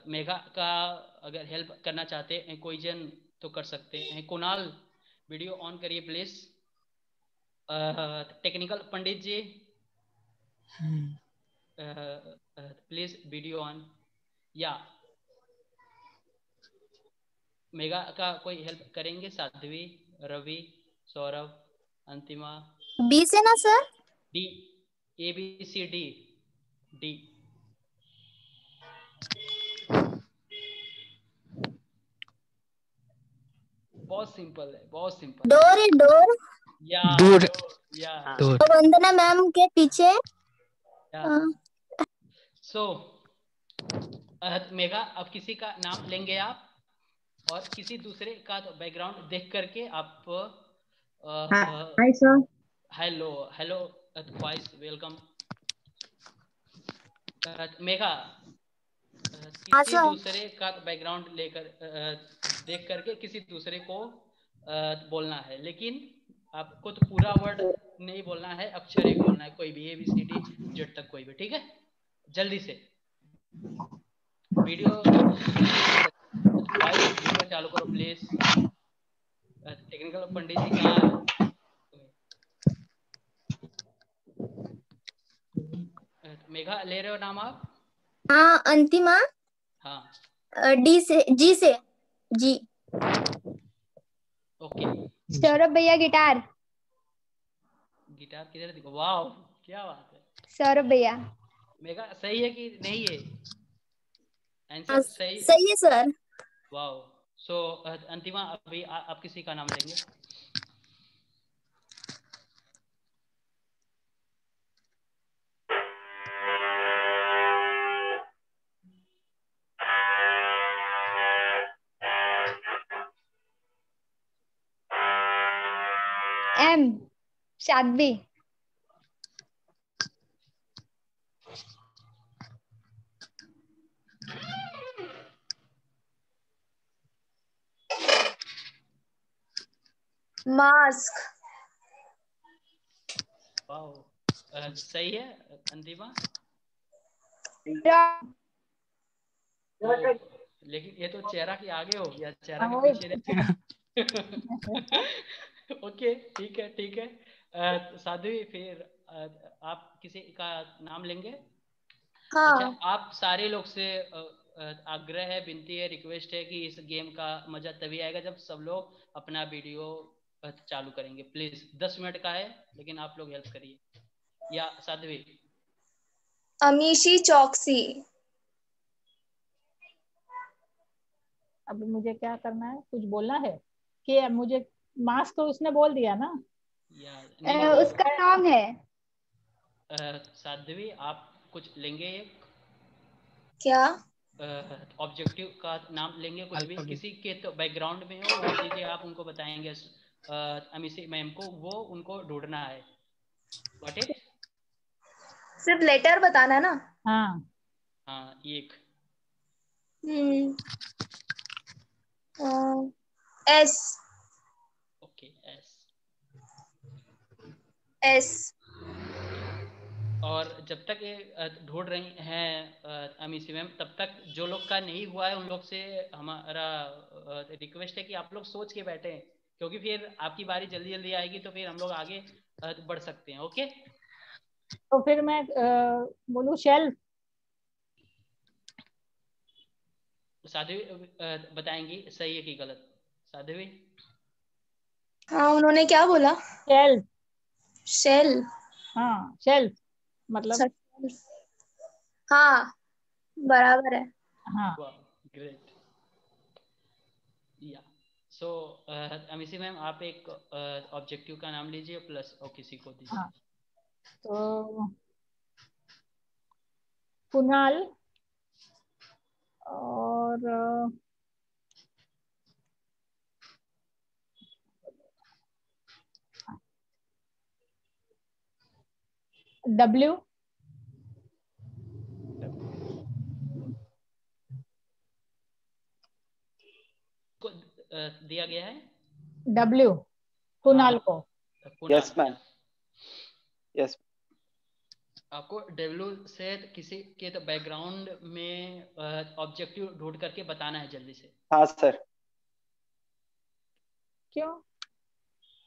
मेघा का अगर हेल्प करना चाहते हैं कोई जन तो कर सकते हैं। कुणाल वीडियो ऑन करिए please. Technical Pandit ji please video on. या मेघा का कोई हेल्प करेंगे? साध्वी, रवि, सौरभ, अंतिमा। बी से ना sir? D, A B C D, D. बहुत सिंपल है, बहुत सिंपल। डोर है, डोर। या दूर। या दूर। वंदना मैम के पीछे। या सो मेघा, अब किसी का नाम लेंगे आप और किसी दूसरे का बैकग्राउंड देख करके आप hi sir. Hello hello voice welcome. Megha किसी सर। दूसरे का बैकग्राउंड लेकर देख करके किसी दूसरे को बोलना है, लेकिन आपको तो पूरा वर्ड नहीं बोलना है, अक्षर एक बोलना है, कोई भी A B C D Z तक कोई भी, ठीक है? जल्दी से वीडियो वॉइस वीडियो चालू करो प्लीज। टेक्निकल पंडित जी कहाँ? मेघा ले रहे हो नाम आप? हाँ अंतिमा। हाँ डी से, जी से, जी। ओके। सौरभ भैया गिटार। गिटार किधर दिखो? वाह क्या बात है। सौरभ भैया। मेघा सही है कि नहीं है? हाँ, आंसर सही? सही है सर। वाह। सो अंतिमा अभी आप किसी का नाम लेंगे? एम, साध्वी। मास्क। वाह सही है अंतिमा। ओ, लेकिन ये तो चेहरा के आगे हो गया, चेहरा के पीछे नहीं। ओके ठीक है ठीक है। साध्वी फिर आप किसी का नाम लेंगे? अच्छा, हाँ। आप सारे लोग से आग्रह है, विनती है, रिक्वेस्ट है कि इस गेम का मजा तभी आएगा जब सब लोग अपना वीडियो चालू करेंगे। प्लीज 10 मिनट का है, लेकिन आप लोग हेल्प करिए। या साध्वी? अमीशी चौकसी। अब मुझे क्या करना है? कुछ बोलना है कि मुझे? मास्क तो उसने बोल दिया ना। या नहीं, उसका नाम है। साध्वी आप कुछ लेंगे? एक क्या? ऑब्जेक्टिव का नाम लेंगे, कुछ भी किसी के तो बैकग्राउंड में हो वो चीजें आप उनको बताएंगे अमीशी मैम को, वो उनको ढूंढना है। Got it? सिर्फ लेटर बताना है ना? हाँ। हाँ एक। एस। Okay S. एस। और जब तक ये ढूंढ रही हैं अमीशी मैम, तब तक जो लोग का नहीं हुआ है उन लोग से हमारा रिक्वेस्ट है कि आप लोग सोच के बैठे, क्योंकि फिर आपकी बारी जल्दी जल्दी आएगी तो फिर हम लोग आगे बढ़ सकते हैं। ओके तो फिर मैं बोलूं शेल्फ। साध्वी बताएंगी सही है कि गलत? साध्वी? हाँ, उन्होंने क्या बोला? शेल्फ। शेल। हाँ शेल्फ मतलब। हाँ बराबर है। हाँ। ग्रेट। या सो अमीशी मैम आप एक ऑब्जेक्टिव का नाम लीजिए प्लस और किसी को दीजिए। हाँ तो कुणाल और डब्ल्यू। को दिया गया है डब्ल्यू कुणाल को। कुणाल। Yes ma'am. यस। आपको डब्ल्यू से किसी के तो बैकग्राउंड में ऑब्जेक्टिव ढूंढ करके बताना है जल्दी से। हाँ सर। क्यों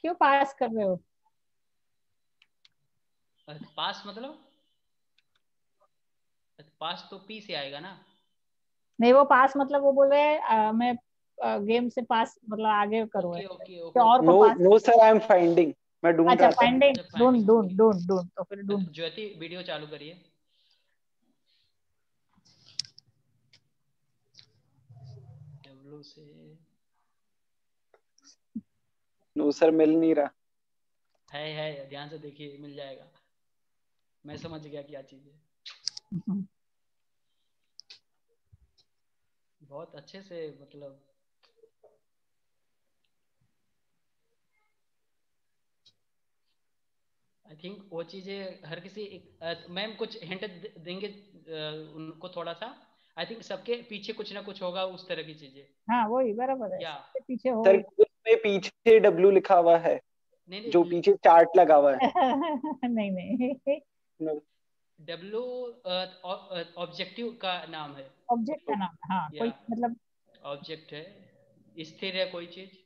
क्यों पास कर रहे हो? पास मतलब पास तो पी से आएगा ना। नहीं, वो पास मतलब वो बोल रहे हैं मैं गेम से पास मतलब आगे करूँ, ओके ओके तो ओके और को no pass. No sir, I am finding, मैं ढूंढ अच्छा, रहा था। फाइंडिंग, अच्छा ढूंढ फाइंडिंग, ढूंढ ओके। ढूंढ ढूंढ तो फिर ढूंढ। ज्योति वीडियो चालू करिए। डब्ल्यू से नो सर, मिल नहीं रहा। है, ध्यान से देखिए, मिल जाएगा। मैं समझ गया क्या चीज है। बहुत अच्छे से मतलब आई थिंक वो चीजें हर किसी मैम कुछ हिंट देंगे उनको थोड़ा सा। आई थिंक सबके पीछे कुछ ना कुछ होगा उस तरह की चीजें। हाँ वही बराबर है, या सबके पीछे हो सर ही। उसमें पीछे डब्लू लिखा हुआ है, नहीं जो नहीं, पीछे चार्ट लगा हुआ है। नहीं नहीं, डब्ल्यू ऑब्जेक्टिव का नाम है। ऑब्जेक्ट का नाम, हाँ कोई या मतलब। ऑब्जेक्ट है, स्थिर है कोई चीज।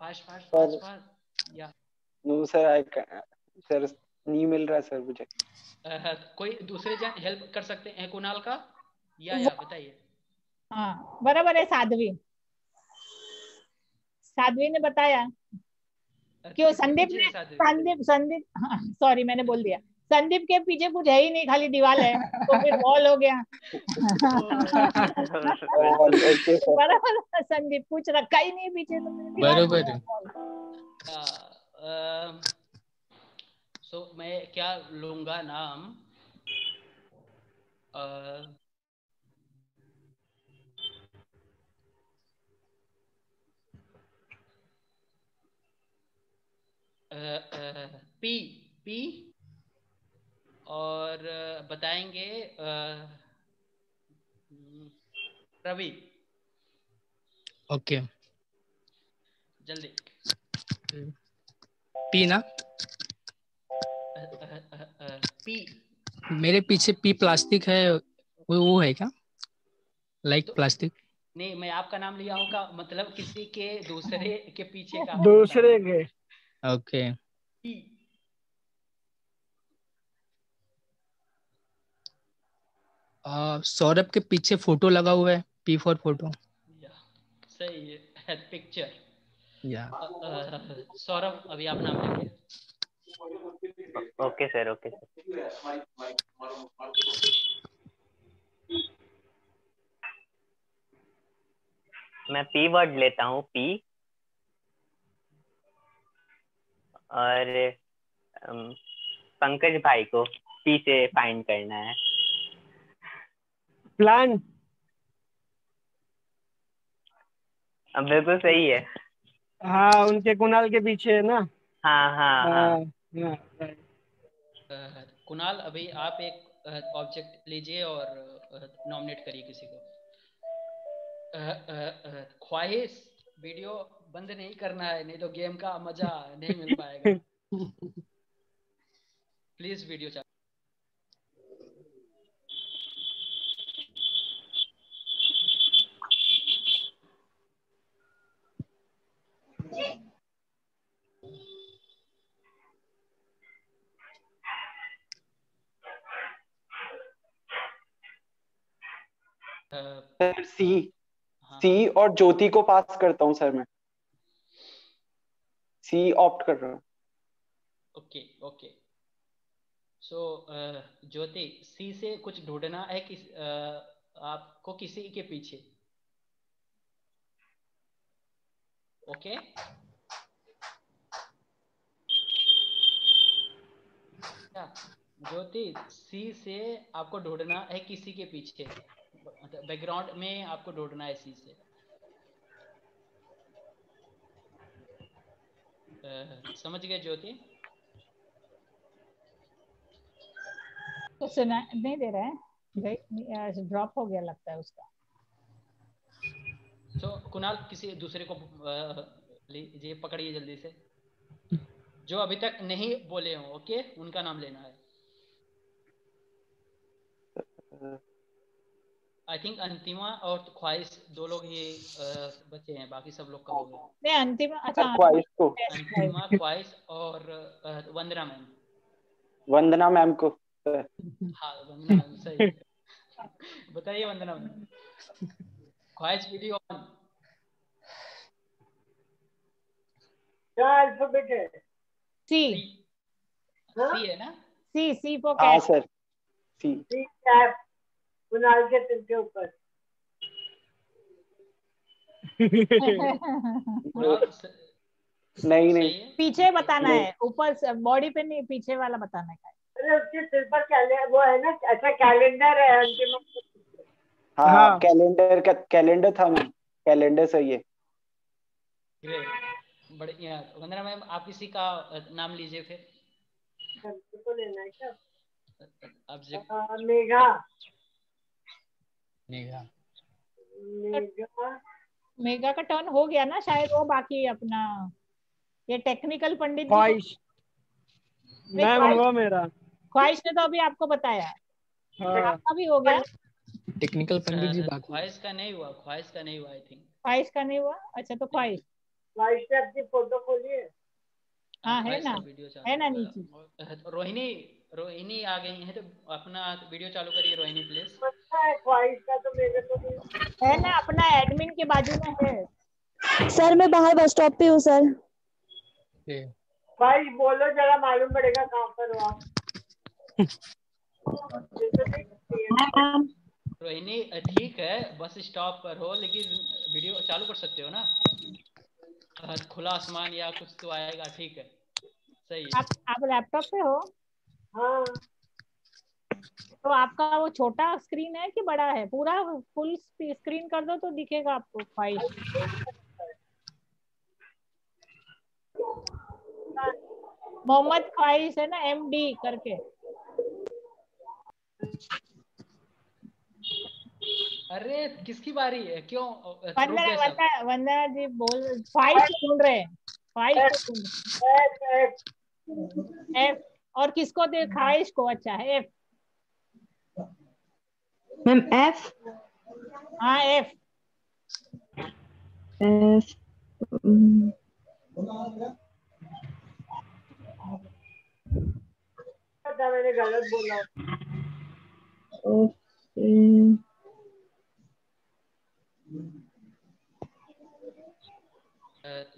Fast fast sir fast fast या नो सर, सर नहीं मिल रहा सर मुझे। कोई दूसरे जन हेल्प कर सकते हैं कुणाल का, या बताइए। हाँ बराबर है, साध्वी, साध्वी ने बताया। क्यों किसके संदीप पीछे है ने, साध्वी? संदीप हाँ, सॉरी मैंने बोल दिया। संदीप के पीछे कुछ है ही नहीं, खाली दीवार है, तो फिर वॉल हो गया। Okay sir. बराबर है, संदीप कुछ रखा ही नहीं पीछे, तो फिर दीवार हो बरोबर गया, है। wall। सो मैं क्या लूंगा नाम, पी पी और बताएंगे रवि, ओके। जल्दी। पी ना, पी। मेरे पीछे पी प्लास्टिक है, वो है क्या, लाइक तो प्लास्टिक? नहीं, मैं आपका नाम लिया हूँ का मतलब किसी के दूसरे के पीछे का आपको बताना दूसरे है। के। ओके। पी। सौरभ के पीछे फोटो लगा हुआ है, पी फॉर फोटो। या सही है, पिक्चर। या सौरभ अभी आप नाम लेंगे। Okay sir, okay sir. मैं पी वर्ड लेता हूँ, पी, और पंकज भाई को पी से फाइंड करना है। प्लान। अब बिल्कुल सही है। हाँ, उनके कुणाल के पीछे है ना। हाँ हाँ हाँ। हाँ हाँ, right। कुणाल अभी आप एक ऑब्जेक्ट लीजिए और नॉमिनेट करिए किसी को। ख्वाहिश, वीडियो बंद नहीं करना है, नहीं तो गेम का मजा नहीं मिल पाएगा। प्लीज वीडियो चालू। सर सी, हाँ सी और ज्योति को पास करता हूँ सर, मैं सी ऑप्ट कर रहा हूँ। Okay okay. सो ज्योति, सी से कुछ ढूंढना है आपको किसी के पीछे। ओके क्या ज्योति, सी से आपको ढूंढना है किसी के पीछे, बैकग्राउंड में आपको ढूंढना है सी से। समझ गए ज्योति? तो सुना नहीं दे रहा है, ड्रॉप हो गया लगता है उसका। तो कुणाल किसी दूसरे को लीजिए, पकड़िए जल्दी से। जो अभी तक नहीं बोले हो, ओके, उनका नाम लेना है। आई थिंक अंतिमा और ख्वाहिश दो लोग ही बचे हैं, बाकी सब लोग का हो गया। नहीं अंतिम, अच्छा ख्वाहिश को, अंतिमा, ख्वाहिश और वंदना मैम। वंदना मैम को। हाँ वंदना मैम सही है। बताइए वंदना मैम। ख्वाहिश वीडियो ऑन। क्या अल्फाबेट है? सी। सी है ना? सी फॉर हाँ कैट। सर, सी। सी कैप, कुणाल के सिर के ऊपर। नहीं नहीं, सही है। पीछे बताना नहीं। है, ऊपर से बॉडी पे नहीं, पीछे वाला बताना है। अरे उसके सिर पर वो है ना, अच्छा कैलेंडर है अंतिम। हाँ हाँ। कैलेंडर था मैम, कैलेंडर सही है। ग्रेट, बढ़िया। वंदना मैम आप किसी का नाम लीजिए फिर। तो लेना है क्या? आप मेघा। नेहा। मेघा। मेगा का टर्न हो गया ना शायद, वो बाकी अपना ये टेक्निकल पंडित जी ख्वाहिश। नहीं, मैम ख्वाहिश- हुआ मेरा। ख्वाहिश ने तो अभी आपको बताया। हाँ। आपका भी हो गया। टेक्निकल पंडित जी बाकी। ख्वाहिश का नहीं हुआ, ख्वाहिश का नहीं हुआ आई थिंक। ख्वाहिश का नहीं हुआ, अच्छा तो ख्वाहिश। ख्वाहिश से अपनी फोटो खोलिए। हाँ है ख्वाहिश ना, का वीडियो चालू है ना होगा। नीचे। रोहिणी आ गई है, तो अपना वीडियो चालू करिए रोहिणी प्लीज। पता है ख्वाहिश का तो मेरे को नहीं। है ना, अपना एडमिन के बाजू में है। सर मैं बाहर बस स्टॉप पे हूँ सर। ख्वाहिश बोलो जरा, मालूम पड़ेगा कहाँ पर हो आप। रोहिणी ठीक है, बस स्टॉप पर हो, लेकिन वीडियो चालू कर सकते हो ना? खुला आसमान या कुछ तो आएगा, ठीक है, सही है। आप लैपटॉप पे हो? हाँ। तो आपका वो छोटा स्क्रीन है कि बड़ा है? पूरा फुल स्क्रीन कर दो तो दिखेगा आपको ख्वाहिश। मोहम्मद ख्वाहिश है ना, MD करके। अरे किसकी बारी है, क्यों रुक वंदना गए सब? वंदना वंदना जी बोल, ख्वाहिश को ढूंढ रहे हैं, ख्वाहिश को ढूंढ रहे हैं। F। और किसको दे? ख्वाहिश को, अच्छा है F। Ma'am F। हाँ F। F। पता मैंने गलत बोला। ओके।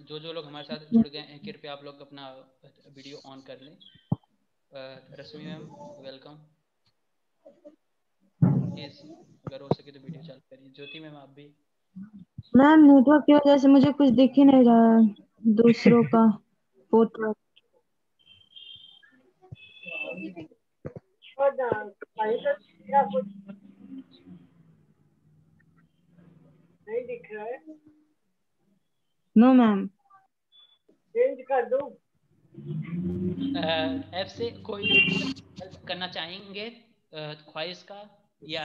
जो लोग हमारे साथ जुड़ गए हैं, कृपया आप लोग अपना वीडियो ऑन कर लें। रश्मि मैम वेलकम, प्लीज अगर हो सके तो वीडियो चालू करिए। ज्योति मैम आप भी। मैम नेटवर्क की वजह से मुझे कुछ दिख ही नहीं रहा है, दूसरों का फोटो। नहीं दिख रहा है। No ma'am. चेंज कर दूं? F से कोई हेल्प करना चाहेंगे ख्वाहिश का या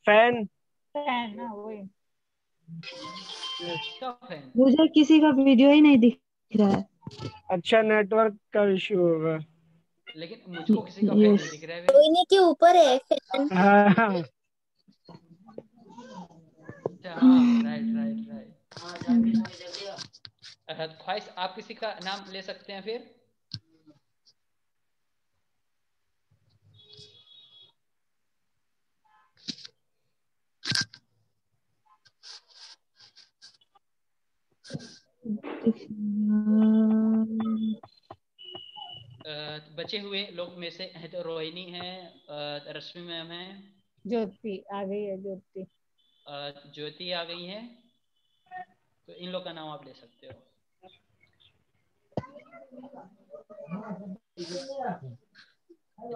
फैन। फैन ना वही। फैन? मुझे किसी का वीडियो ही नहीं दिख रहा है। अच्छा नेटवर्क का इशू होगा। लेकिन मुझको किसी का फैन नहीं दिख रहा है। रोहिणी के ऊपर है फैन। हाँ। हाँ राइट। ख्वाहिश आप किसी का नाम ले सकते हैं फिर। बचे हुए लोग में से है तो रोहिणी है, रश्मि मैम है, ज्योति आ गई है, ज्योति। ज्योति आ गई है, तो इन लोग का नाम आप ले सकते हो।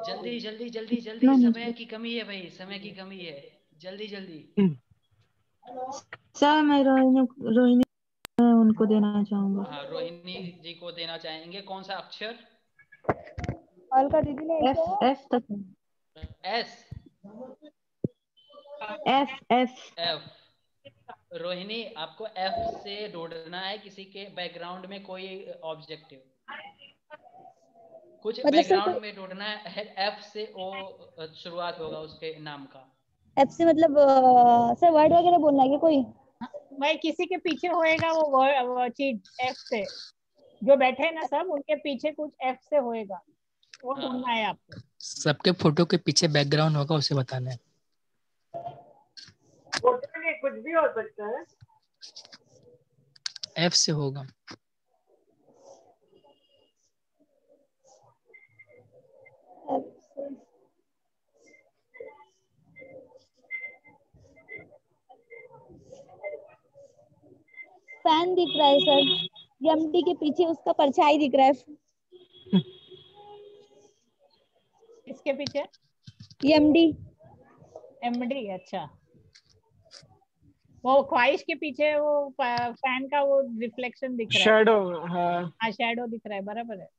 जल्दी समय की कमी है भाई, समय की कमी है, जल्दी। सर मैं रोहिणी उनको देना चाहूंगा। हाँ रोहिणी जी को देना चाहेंगे। कौन सा अक्षर? अलका दीदी ने F तक। S। F। रोहिणी आपको F से ढूंढना है किसी के बैकग्राउंड में कोई ऑब्जेक्टिव। कुछ मतलब सर बैकग्राउंड में ढूंढना है, एफ से ओ शुरुआत होगा उसके नाम का। एफ से मतलब सर वर्ड वगैरह बोलना है क्या कोई? भाई किसी के पीछे होएगा वो चीज एफ से, जो बैठे हैं ना सब उनके पीछे कुछ एफ से होएगा, वो ढूंढना है आपको। सबके फोटो के पीछे बैकग्राउंड होगा, उसे बताना है। फोटो में कुछ भी हो सकता है। एफ से होगा। फैन दिख रहा है सर, एमडी के पीछे उसका परछाई दिख रहा है। इसके पीछे एमडी। एमडी, अच्छा। वो ख्वाहिश के पीछे वो फैन का वो रिफ्लेक्शन दिख रहा है, शैडो। हाँ शैडो दिख रहा है, बराबर है।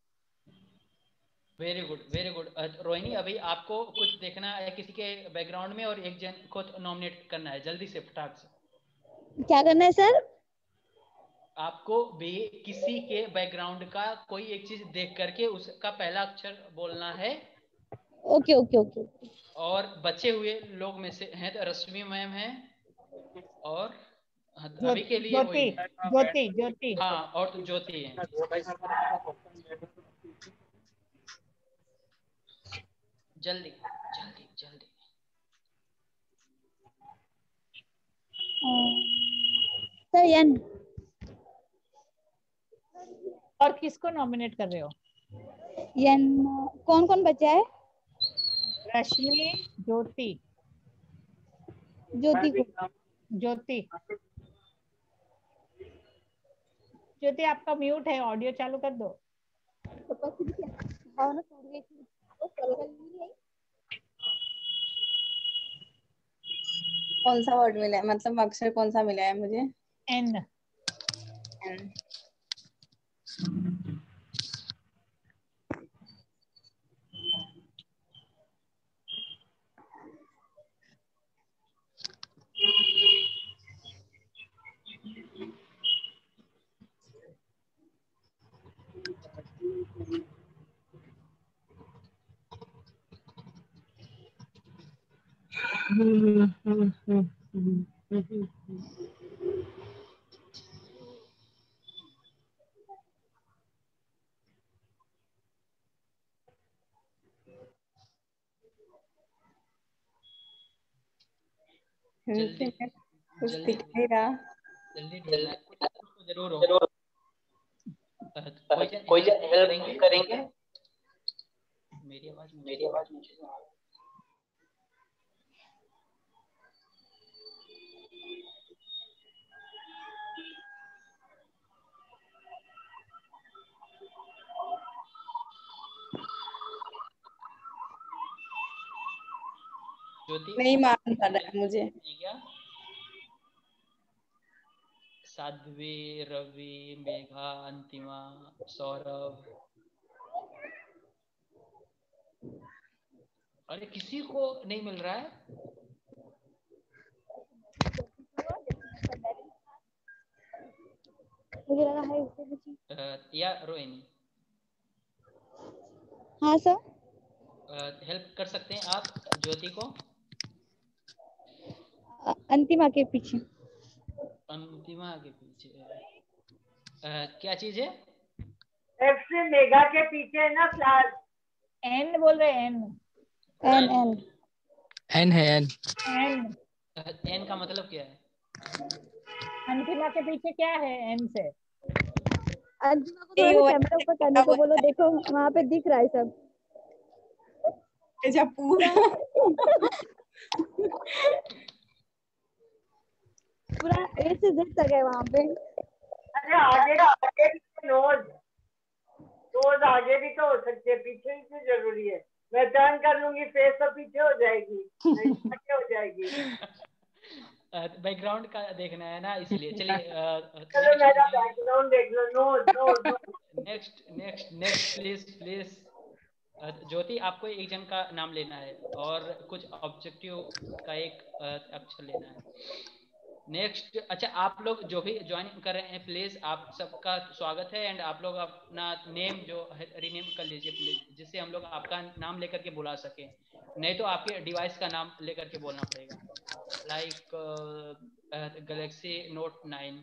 Very good very good. Rohini, अभी आपको कुछ देखना है किसी के बैकग्राउंड में और एक जन को नॉमिनेट करना है, जल्दी से फटाक से। क्या करना है सर? आपको भी किसी के बैकग्राउंड का कोई एक चीज देख करके उसका पहला अक्षर बोलना है। Okay okay okay. और बचे हुए लोग में से हैं तो रश्मि मैम हैं और अभी के लिए ज्योति वही है। ज्योति ज्योति। हाँ, और तो ज्योति है। जल्दी जल्दी जल्दी। सर एन। और किसको नॉमिनेट कर रहे हो? एन कौन कौन बचा है? रश्मि, ज्योति। ज्योति को। ज्योति ज्योति आपका म्यूट है, ऑडियो चालू कर दो। कौन सा वर्ड मिला है, मतलब अक्षर कौन सा मिला है मुझे? एन। एन। जल्दी कुछ जल्दी दिख नहीं रहा। जल्दी ढूंढना है, कुछ तो जरूर हो। कोई जन हेल्प करेंगे? मेरी आवाज मुझे ज्योति नहीं मालूम पड़ रहा है मुझे। क्या? साध्वी, रवि, मेघा, अंतिमा, सौरभ। अरे किसी को नहीं मिल रहा है। मुझे लगा है उसके पीछे। या रोहिणी हाँ सर। हेल्प कर सकते हैं आप ज्योति को? अंतिमा के पीछे। अंतिमा के पीछे क्या चीज है? एफ से मेगा के पीछे है ना फ्लावर। एन बोल रहे हैं, एन। एन एन एन है, एन। एन एन का मतलब क्या है? अंतिमा के पीछे क्या है एन से? अंतिमा को थोड़ा सा कैमरा ऊपर करने को बोलो, देखो वहाँ पे दिख रहा है सब। जब पूरा पूरा ए से जेड तक है वहाँ पे। अरे आगे नोज नोज आगे भी तो हो सकते हैं, पीछे ही तो जरूरी है। मैं टर्न कर लूंगी, फेस तो पीछे हो जाएगी, नहीं आगे हो जाएगी। बैकग्राउंड का देखना है ना, इसलिए चलिए चलो मेरा बैकग्राउंड देख लो। नोज नोज next next next please please. Jyoti, आपको एक जन का नाम लेना है और कुछ ऑब्जेक्टिव का एक अक्षर लेना है। नेक्स्ट, अच्छा आप लोग जो भी ज्वाइन कर रहे हैं प्लीज आप सबका स्वागत है, एंड आप लोग अपना नेम जो है रीनेम कर लीजिए प्लीज, जिससे हम लोग आपका नाम लेकर के बुला सके, नहीं तो आपके डिवाइस का नाम लेकर के बोलना पड़ेगा, like Galaxy Note 9।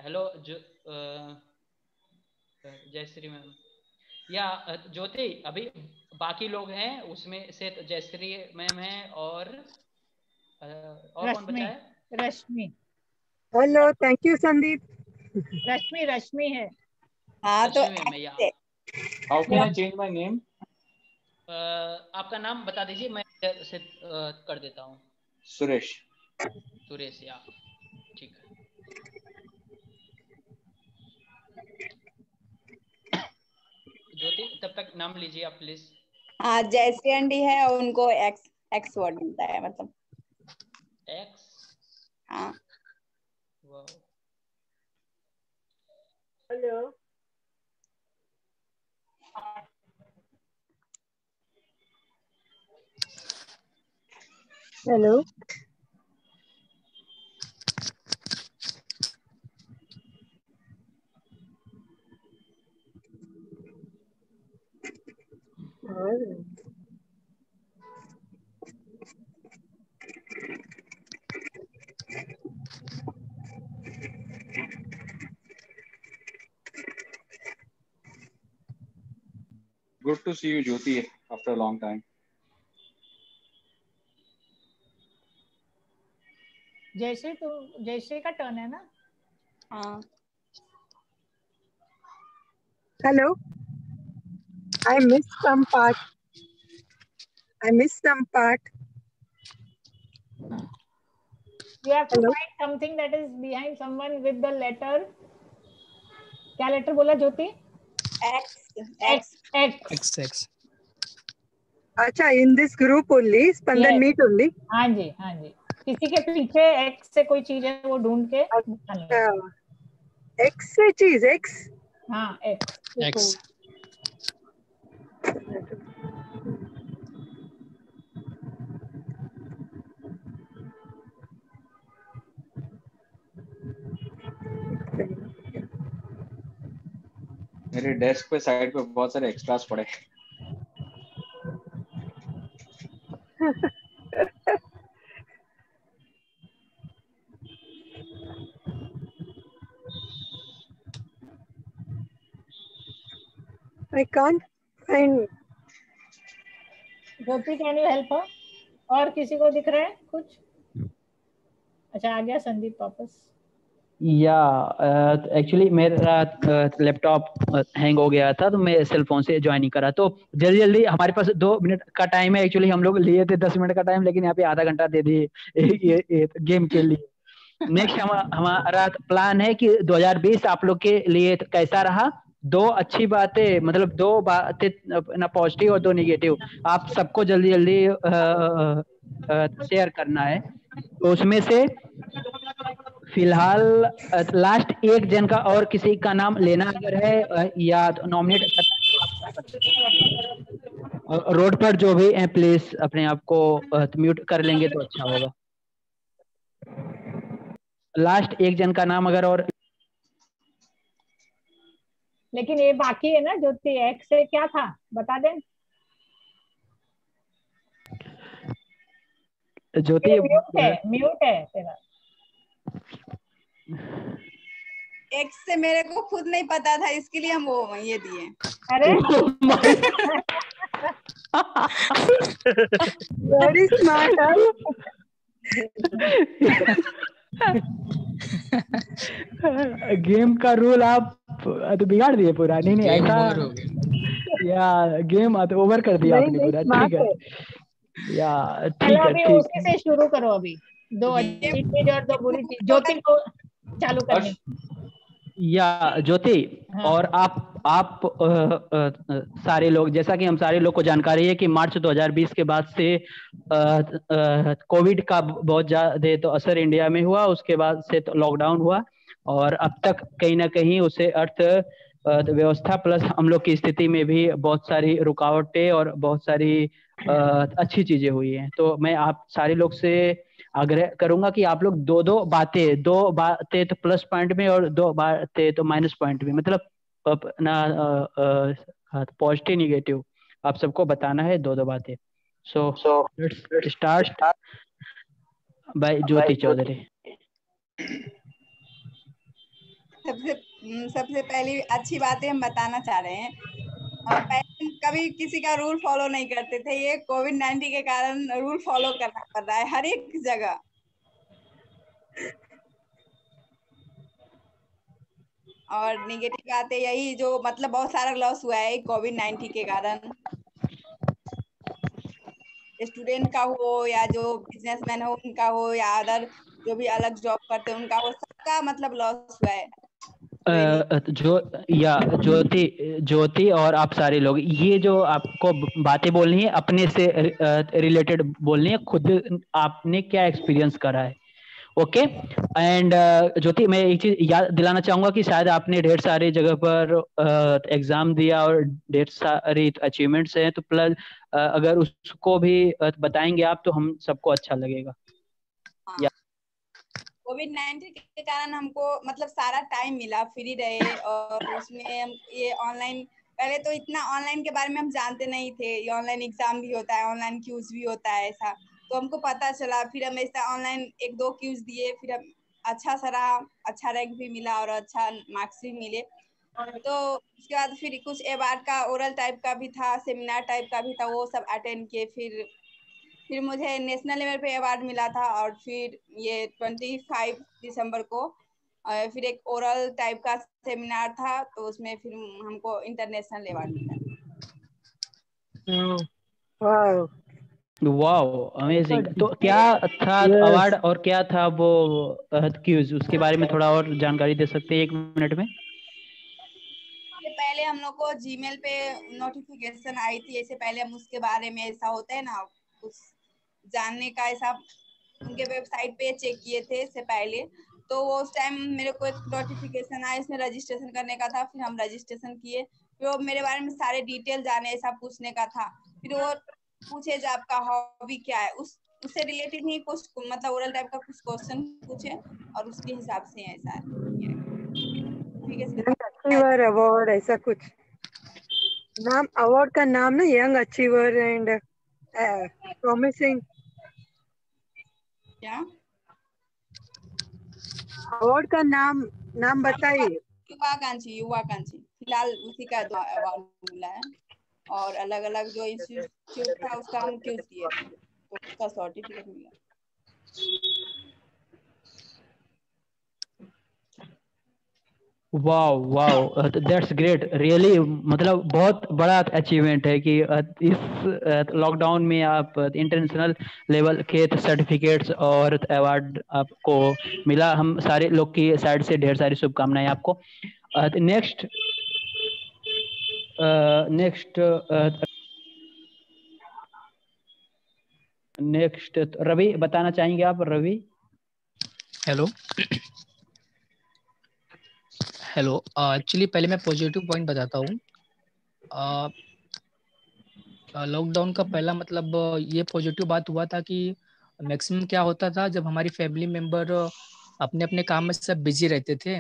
Hello Jayshree ma'am या ज्योति, अभी बाकी लोग हैं उसमें से जयश्री मैम है और कौन बचा है? Rashmi. Hello, thank you Sandeep. Rashmi है। हाँ तो रश्मि मैम है या how can I change my name? आपका नाम बता दीजिए, मैं से कर देता हूँ। सुरेश। सुरेश या ठीक है। ज्योति तब तक नाम लीजिए आप प्लीज। हाँ जयश्री आंटी है और उनको एक्स वर्ड मिलता है, मतलब एक्स। हाँ hello, hello, Good to see you, Jyoti, after a long time. Jayshree का टर्न है ना? हाँ। Hello, I missed some part. You have to Hello? find something that is behind someone with the letter. क्या letter बोला ज्योति? X. अच्छा, in this group only, Spandan meet only. हाँ जी हाँ जी, किसी के पीछे X से कोई चीज है वो ढूंढ के बतानी है। X से चीज, X. हाँ X. मेरे डेस्क पे साइड पे बहुत सारे एक्स्ट्रास पड़े। I can't find. Jyoti can you help her? और किसी को दिख रहा है कुछ? अच्छा आ गया संदीप वापस। या एक्चुअली मेरा लैपटॉप हैंग हो गया था तो मैं सेल फोन से ज्वाइन नहीं करा, तो जल्दी जल्दी हमारे पास 2 मिनट का टाइम है। एक्चुअली हम लोग लिए थे 10 मिनट का टाइम, लेकिन यहाँ पे आधा घंटा दे दिए ये गेम के लिए। नेक्स्ट हमारा प्लान है कि 2020 आप लोग के लिए कैसा रहा, 2 अच्छी बातें, मतलब 2 बातें ना पॉजिटिव और 2 नेगेटिव, आप सबको जल्दी जल्दी शेयर करना है। तो उसमें से फिलहाल लास्ट एक जन का और किसी का नाम लेना अगर है या नॉमिनेट रोड पर जो भी है प्लीज अपने आप को म्यूट कर लेंगे तो अच्छा होगा। लास्ट एक जन का नाम अगर और। लेकिन ये बाकी है ना ज्योति, X से क्या था बता दें ज्योति। म्यूट है तेरा। एक्स से मेरे को खुद नहीं पता था, इसके लिए हम वो ये दिए। अरे Very smart, huh? गेम का रूल आप तो बिगाड़ दिए पूरा। नहीं ऐसा या गेम तो ओवर कर दिया आपने पूरा। ठीक है या ठीक है ठीक। उसी से शुरू करो अभी, 2 अच्छी चीज और 2 बुरी चीज। ज्योति को चालू करनी या ज्योति। हाँ। और आप सारे लोग, जैसा कि हम सारे लोग को जानकारी है कि मार्च 2020 के बाद से कोविड का बहुत ज्यादा तो असर इंडिया में हुआ, उसके बाद से तो लॉकडाउन हुआ और अब तक कहीं ना कहीं उसे व्यवस्था प्लस हम लोग की स्थिति में भी बहुत सारी रुकावटें और बहुत सारी अच्छी चीजें हुई हैं। तो मैं आप सारे लोग से आग्रह करूंगा कि आप लोग दो बातें तो प्लस पॉइंट में और 2 बातें तो माइनस पॉइंट में, मतलब अपना पॉजिटिव निगेटिव आप सबको बताना है 2 बातें। सो लेट्स स्टार्ट बाय ज्योति चौधरी। सबसे पहली अच्छी बातें हम बताना चाह रहे हैं। पहले कभी किसी का रूल फॉलो नहीं करते थे, ये कोविड-19 के कारण रूल फॉलो करना पड़ रहा है हर एक जगह। और निगेटिव बातें यही जो मतलब बहुत सारा लॉस हुआ है कोविड-19 के कारण। स्टूडेंट का हो या जो बिजनेसमैन हो उनका हो या अदर जो भी अलग जॉब करते हैं उनका हो, सबका मतलब लॉस हुआ है। ज्योति और आप सारे लोग, ये जो आपको बातें बोलनी है अपने से रिलेटेड बोलनी है, खुद आपने क्या एक्सपीरियंस करा है। ओके एंड ज्योति, मैं एक चीज याद दिलाना चाहूंगा कि शायद आपने ढेर सारी जगह पर एग्जाम दिया और ढेर सारी अचीवमेंट्स हैं, तो प्लस अगर उसको भी बताएंगे आप तो हम सबको अच्छा लगेगा। कोविड-19 के कारण हमको मतलब सारा टाइम मिला, फ्री रहे और उसमें हम ये ऑनलाइन, पहले तो इतना ऑनलाइन के बारे में हम जानते नहीं थे, ये ऑनलाइन एग्जाम भी होता है, ऑनलाइन क्यूज भी होता है ऐसा, तो हमको पता चला। फिर हम ऐसा ऑनलाइन 1-2 क्यूज दिए, फिर हम अच्छा सा रहा, अच्छा रैंक भी मिला और अच्छा मार्क्स भी मिले। तो उसके बाद फिर कुछ अवार्ड का ओरल टाइप का भी था, सेमिनार टाइप का भी था, वो सब अटेंड किए। फिर मुझे नेशनल लेवल पे अवार्ड मिला था और फिर ये 25 दिसंबर को फिर एक ओरल टाइप का सेमिनार था, तो उसमें फिर हमको इंटरनेशनल अवार्ड मिला। Wow amazing. तो क्या था अवार्ड और क्या था वो क्यूज, उसके बारे में थोड़ा और जानकारी दे सकते हैं 1 मिनट में? पहले हम लोग को जीमेल पे नोटिफिकेशन आई थी, ऐसे पहले हम उसके बारे में, ऐसा होता है ना कुछ जानने का, ऐसा उनके वेबसाइट पे चेक किए थे इससे पहले। तो वो उस टाइम मेरे को एक नोटिफिकेशन आया, इसमें रजिस्ट्रेशन करने का था। फिर हम रजिस्ट्रेशन किए, फिर वो मेरे बारे में सारे डिटेल जाने, ऐसा पूछने का था। फिर वो पूछे जो आपका हॉबी क्या है, उससे रिलेटेड ही कुछ मतलब ओरल टाइप का कुछ क्वेश्चन पूछे और उसके हिसाब से ऐसा अचीवर अवार्ड ऐसा कुछ नाम, अवार्ड का नाम ना यंग अचीवर एंड प्रॉमिसिंग, क्या अवार्ड का नाम बताइए। युवाकांक्षी फिलहाल उसी का अवार्ड मिला है। और अलग अलग जो इंस्टीट्यूट था उसका हम क्यूज दिए थे, तो उसका सर्टिफिकेट मिला। वाओ दैट्स ग्रेट रियली, मतलब बहुत बड़ा अचीवमेंट है कि इस लॉकडाउन में आप इंटरनेशनल लेवल के सर्टिफिकेट्स और अवार्ड आपको मिला। हम सारे लोग की साइड से ढेर सारी शुभकामनाएं आपको। नेक्स्ट रवि बताना चाहेंगे आप? रवि हेलो एक्चुअली पहले मैं पॉजिटिव पॉइंट बताता हूँ। लॉकडाउन का पहला मतलब ये पॉजिटिव बात हुआ था कि मैक्सिमम क्या होता था, जब हमारी फैमिली मेम्बर अपने अपने काम में सब बिजी रहते थे,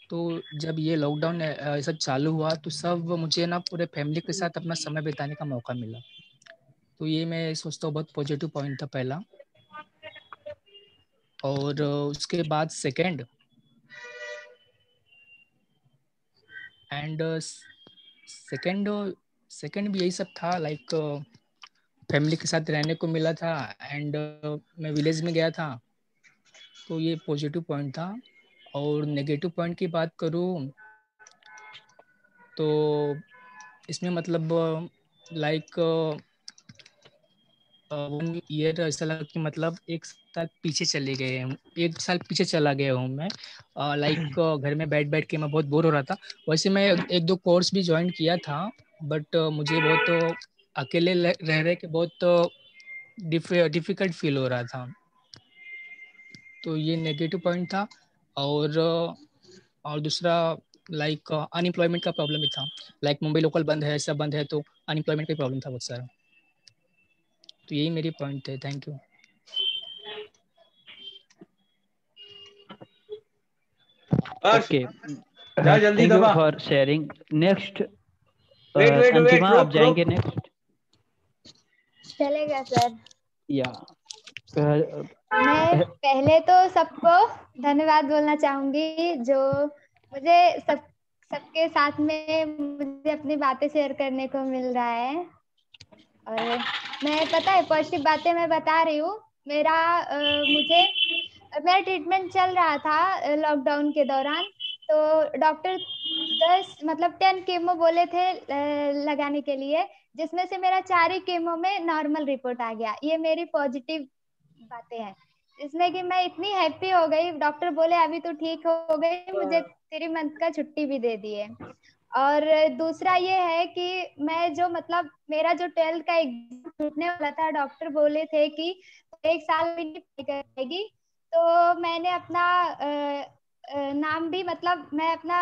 तो जब ये लॉकडाउन सब चालू हुआ तो सब मुझे ना पूरे फैमिली के साथ अपना समय बिताने का मौका मिला। तो ये मैं सोचता हूँ बहुत पॉजिटिव पॉइंट था पहला। और उसके बाद सेकंड भी यही सब था, लाइक फैमिली के साथ रहने को मिला था एंड मैं विलेज में गया था, तो ये पॉजिटिव पॉइंट था। और नेगेटिव पॉइंट की बात करूँ तो इसमें मतलब लाइक 1 ईयर ऐसा लगा कि मतलब 1 साल पीछे चले गए हम, 1 साल पीछे चला गया हूँ मैं। लाइक घर में बैठ बैठ के मैं बहुत बोर हो रहा था। वैसे मैं 1-2 कोर्स भी ज्वाइन किया था, बट मुझे बहुत अकेले रह रहे के बहुत डिफिकल्ट फील हो रहा था, तो ये नेगेटिव पॉइंट था। और दूसरा लाइक अनएम्प्लॉयमेंट का प्रॉब्लम भी था, लाइक मुंबई लोकल बंद है, सब बंद है, तो अनएम्प्लॉयमेंट का प्रॉब्लम था बहुत सारा। तो यही मेरी पॉइंट थे। Thank you. हर्ष ओके, जा जल्दी थैंक यू दबा। For sharing. Next wait wait wait, Antima, आप रुक जाएंगे रुक। नेक्स्ट? चलेगा सर। या मैं पहले तो सबको धन्यवाद बोलना चाहूंगी जो मुझे सबके साथ में मुझे अपनी बातें शेयर करने को मिल रहा है। और मैं पता है पॉजिटिव बातें मैं बता रही हूँ। मेरा ट्रीटमेंट चल रहा था लॉकडाउन के दौरान। तो डॉक्टर 10 केमो बोले थे लगाने के लिए, जिसमें से मेरा 4 ही केमो में नॉर्मल रिपोर्ट आ गया। ये मेरी पॉजिटिव बातें हैं, इसमें कि मैं इतनी हैप्पी हो गई। डॉक्टर बोले अभी तो ठीक हो गई, मुझे 3 मंथ का छुट्टी भी दे दिए। और दूसरा ये है कि मैं जो मेरा जो 12th का एग्जाम छूटने वाला था, डॉक्टर बोले थे कि 1 साल भी नहीं करेगी। तो मैंने अपना नाम भी मैं अपना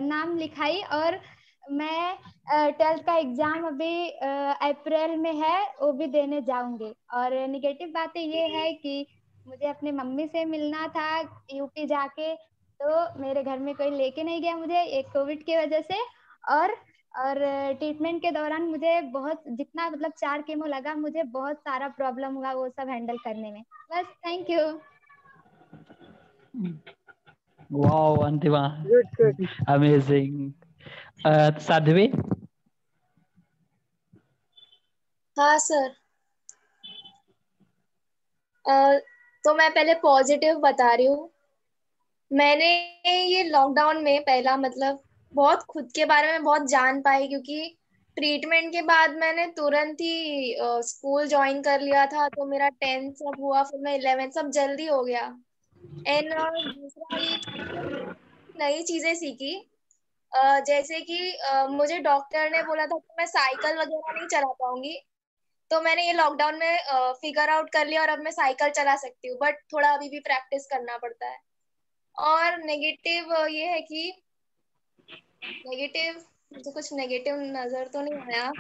नाम लिखाई और मैं 12th का एग्जाम अभी अप्रैल में है, वो भी देने जाऊंगी। और निगेटिव बातें ये है कि मुझे अपने मम्मी से मिलना था यूपी जाके, तो मेरे घर में कोई लेके नहीं गया मुझे एक कोविड की वजह से। और ट्रीटमेंट के दौरान मुझे बहुत जितना 4 केमो लगा, मुझे बहुत सारा प्रॉब्लम हुआ वो सब हैंडल करने में। बस, thank you. Wow Antima, amazing. Sadhvi? हाँ सर। तो मैं पहले पॉजिटिव बता रही हूँ। मैंने ये लॉकडाउन में पहला बहुत खुद के बारे में बहुत जान पाई, क्योंकि ट्रीटमेंट के बाद मैंने तुरंत ही स्कूल ज्वाइन कर लिया था। तो मेरा 10th सब हुआ, फिर मैं 11th सब जल्दी हो गया। एंड दूसरा ये नई चीजें सीखी। जैसे कि मुझे डॉक्टर ने बोला था कि मैं साइकिल वगैरह नहीं चला पाऊंगी, तो मैंने ये लॉकडाउन में फिगर आउट कर लिया और अब मैं साइकिल चला सकती हूँ, बट थोड़ा अभी भी प्रैक्टिस करना पड़ता है। और नेगेटिव ये है कि मुझे कुछ नेगेटिव नजर तो नहीं आया।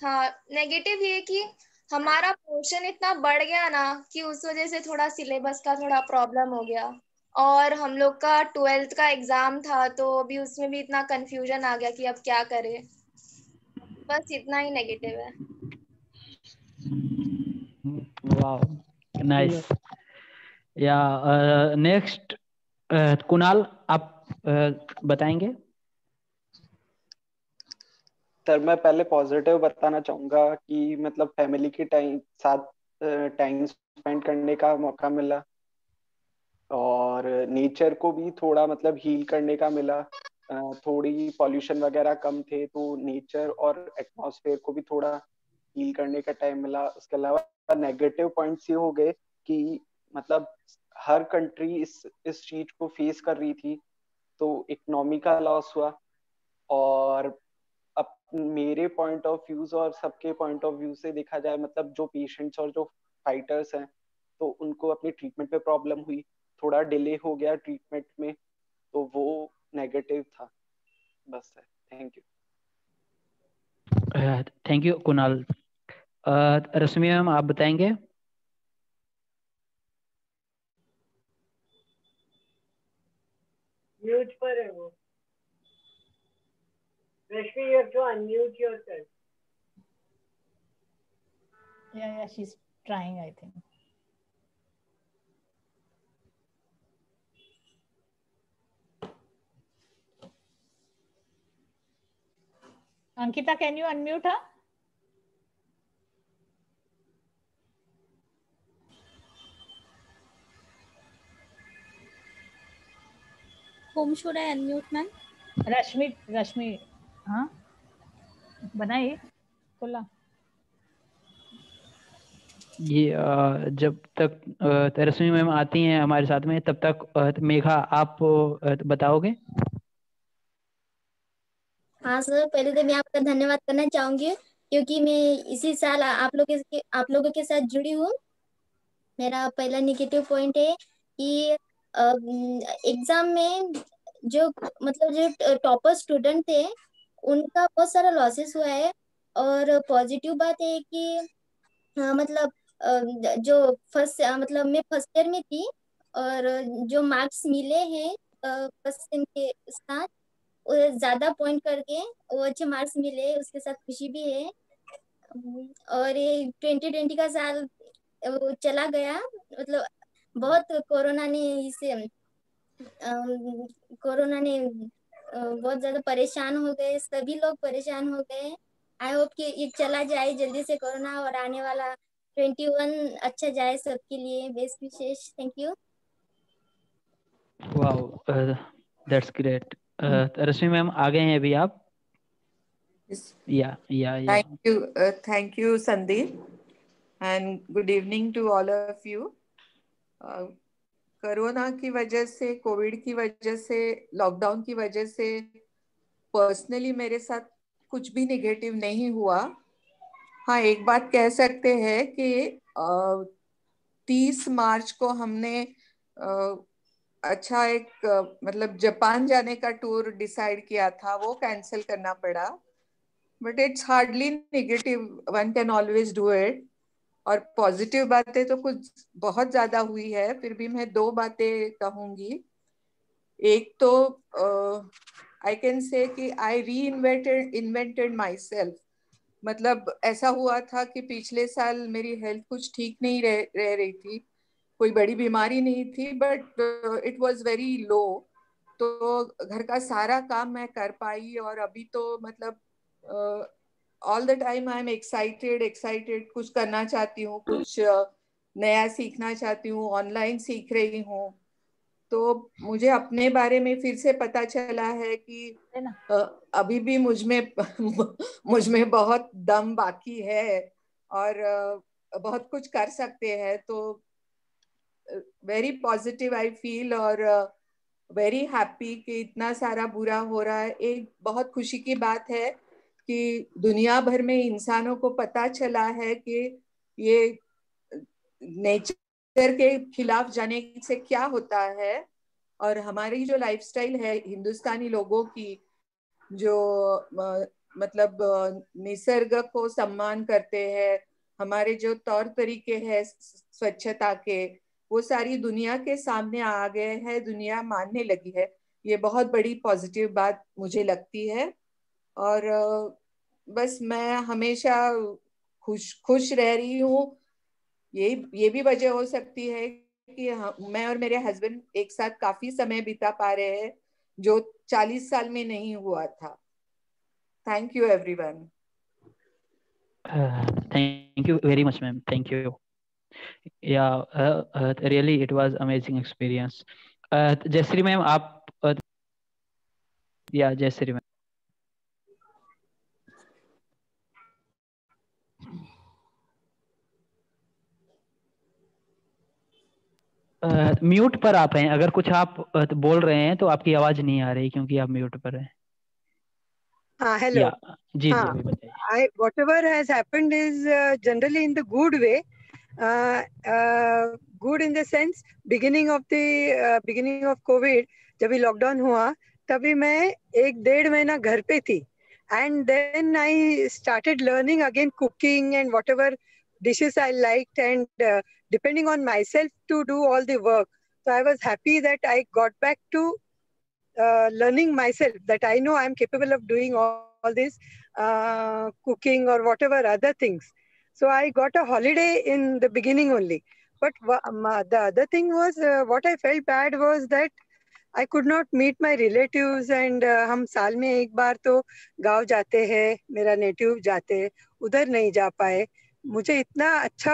हाँ, नेगेटिव ये कि हमारा पोर्शन इतना बढ़ गया ना कि उस वजह से थोड़ा सिलेबस का थोड़ा प्रॉब्लम हो गया। और हम लोग का 12th का एग्जाम था, तो अभी उसमें भी इतना कंफ्यूजन आ गया कि अब क्या करें। बस इतना ही नेगेटिव है। Wow, nice. या नेक्स्ट कुणाल, आप बताएंगे? सर मैं पहले पॉजिटिव बताना चाहूंगा कि मतलब फैमिली के साथ टाइम स्पेंड करने का मौका मिला, और नेचर को भी थोड़ा हील करने का मिला। थोड़ी पॉल्यूशन वगैरह कम थे, तो नेचर और एटमॉस्फेयर को भी थोड़ा हील करने का टाइम मिला। उसके अलावा नेगेटिव पॉइंट्स ये हो गए कि हर कंट्री इस चीज को फेस कर रही थी, तो इकोनॉमी का लॉस हुआ। और अब मेरे पॉइंट ऑफ व्यूज और सबके पॉइंट ऑफ व्यू से देखा जाए, जो पेशेंट्स और जो फाइटर्स हैं, तो उनको अपनी ट्रीटमेंट पे प्रॉब्लम हुई, थोड़ा डिले हो गया ट्रीटमेंट में, तो वो नेगेटिव था। बस है। Thank you. Thank you Kunal. Rashmi ma'am, आप बताएंगे? म्यूट पर है वो। Rashmi, you have to unmute yourself. Yeah, she's trying, I think. Ankita, can you unmute her? Whom should I unmute, ma'am? Rashmi, हाँ बनाइए खुला। ये जब तक रश्मि मैम आती हैं हमारे साथ में, तब तक मेघा आप बताओगे? हाँ सर, पहले तो मैं आपका धन्यवाद करना चाहूंगी, क्योंकि मैं इसी साल आप लोगों के साथ जुड़ी हूँ। मेरा पहला नेगेटिव पॉइंट है कि एग्जाम में जो टॉपर स्टूडेंट थे उनका बहुत सारा लॉसेस हुआ है। और पॉजिटिव बात है कि जो मैं फर्स्ट ईयर में थी और जो मार्क्स मिले हैं क्वेश्चन के साथ ज्यादा पॉइंट करके वो अच्छे मार्क्स मिले, उसके साथ खुशी भी है। और ये 2020 का साल वो चला गया, मतलब बहुत कोरोना ने बहुत ज्यादा परेशान हो गए, सभी लोग परेशान हो गए। आई होप कि ये चला जाए जल्दी से कोरोना, और आने वाला 21 अच्छा जाए सबके लिए। बेस्ट विशेष। Thank you. Wow, that's great. Rashmi ma'am आ गए हैं अभी आप? या Thank you, Sandeep, and good evening to all of you. Corona की वजह से, कोविड की वजह से, लॉकडाउन की वजह से पर्सनली मेरे साथ कुछ भी नेगेटिव नहीं हुआ। हाँ, एक बात कह सकते हैं कि 30 मार्च को हमने अच्छा एक मतलब जापान जाने का टूर डिसाइड किया था, वो कैंसिल करना पड़ा। But it's hardly negative, one can always do it. और पॉजिटिव बातें तो कुछ बहुत ज्यादा हुई है, फिर भी मैं 2 बातें कहूंगी। एक तो आई कैन से कि आई री इन्वेंटेड माई सेल्फ। मतलब ऐसा हुआ था कि पिछले साल मेरी हेल्थ कुछ ठीक नहीं रह रही थी, कोई बड़ी बीमारी नहीं थी, but it was very low. तो घर का सारा काम मैं कर पाई, और अभी तो मतलब all the time I am excited, कुछ करना चाहती हूँ, कुछ नया सीखना चाहती हूँ, ऑनलाइन सीख रही हूँ। तो मुझे अपने बारे में फिर से पता चला है कि अभी भी मुझ में बहुत दम बाकी है, और बहुत कुछ कर सकते हैं। तो वेरी पॉजिटिव आई फील, और वेरी हैप्पी कि इतना सारा बुरा हो रहा है। एक बहुत खुशी की बात है कि दुनिया भर में इंसानों को पता चला है कि ये नेचर के खिलाफ जाने से क्या होता है, और हमारी जो लाइफस्टाइल है हिंदुस्तानी लोगों की, जो मतलब निसर्ग को सम्मान करते हैं, हमारे जो तौर तरीके हैं स्वच्छता के, वो सारी दुनिया के सामने आ गए हैं, दुनिया मानने लगी है। ये बहुत बड़ी पॉजिटिव बात मुझे लगती है। और बस मैं हमेशा खुश रह रही हूँ। ये भी वजह हो सकती है कि मैं और मेरे हस्बैंड एक साथ काफी समय बिता पा रहे हैं, जो 40 साल में नहीं हुआ था। Thank you everyone. Thank you very much, ma'am. Thank you. Yeah, really it was amazing experience. Jayashree ma'am, आप yeah, Jayashree ma'am. म्यूट पर आप हैं, अगर कुछ आप बोल रहे हैं तो आपकी आवाज नहीं आ रही क्योंकि आप म्यूट पर हैं। हाँ, हेलो। जी हाँ, जी बताइए। whatever has happened is generally in the good way. Good in the sense beginning of COVID, जब भी लॉकडाउन हुआ तभी मैं 1-1.5 महीना घर पे थी, and then I started learning again cooking and whatever dishes I liked, and depending on myself to do all the work. So I was happy that I got back to learning myself, that I know I'm capable of doing all this cooking or whatever other things. So I got a holiday in the beginning only. But the other thing was, what I felt bad was that I could not meet my relatives, and हम साल में एक बार तो गांव जाते हैं, मेरा native जाते हैं, उधर नहीं जा पाए। मुझे इतना अच्छा,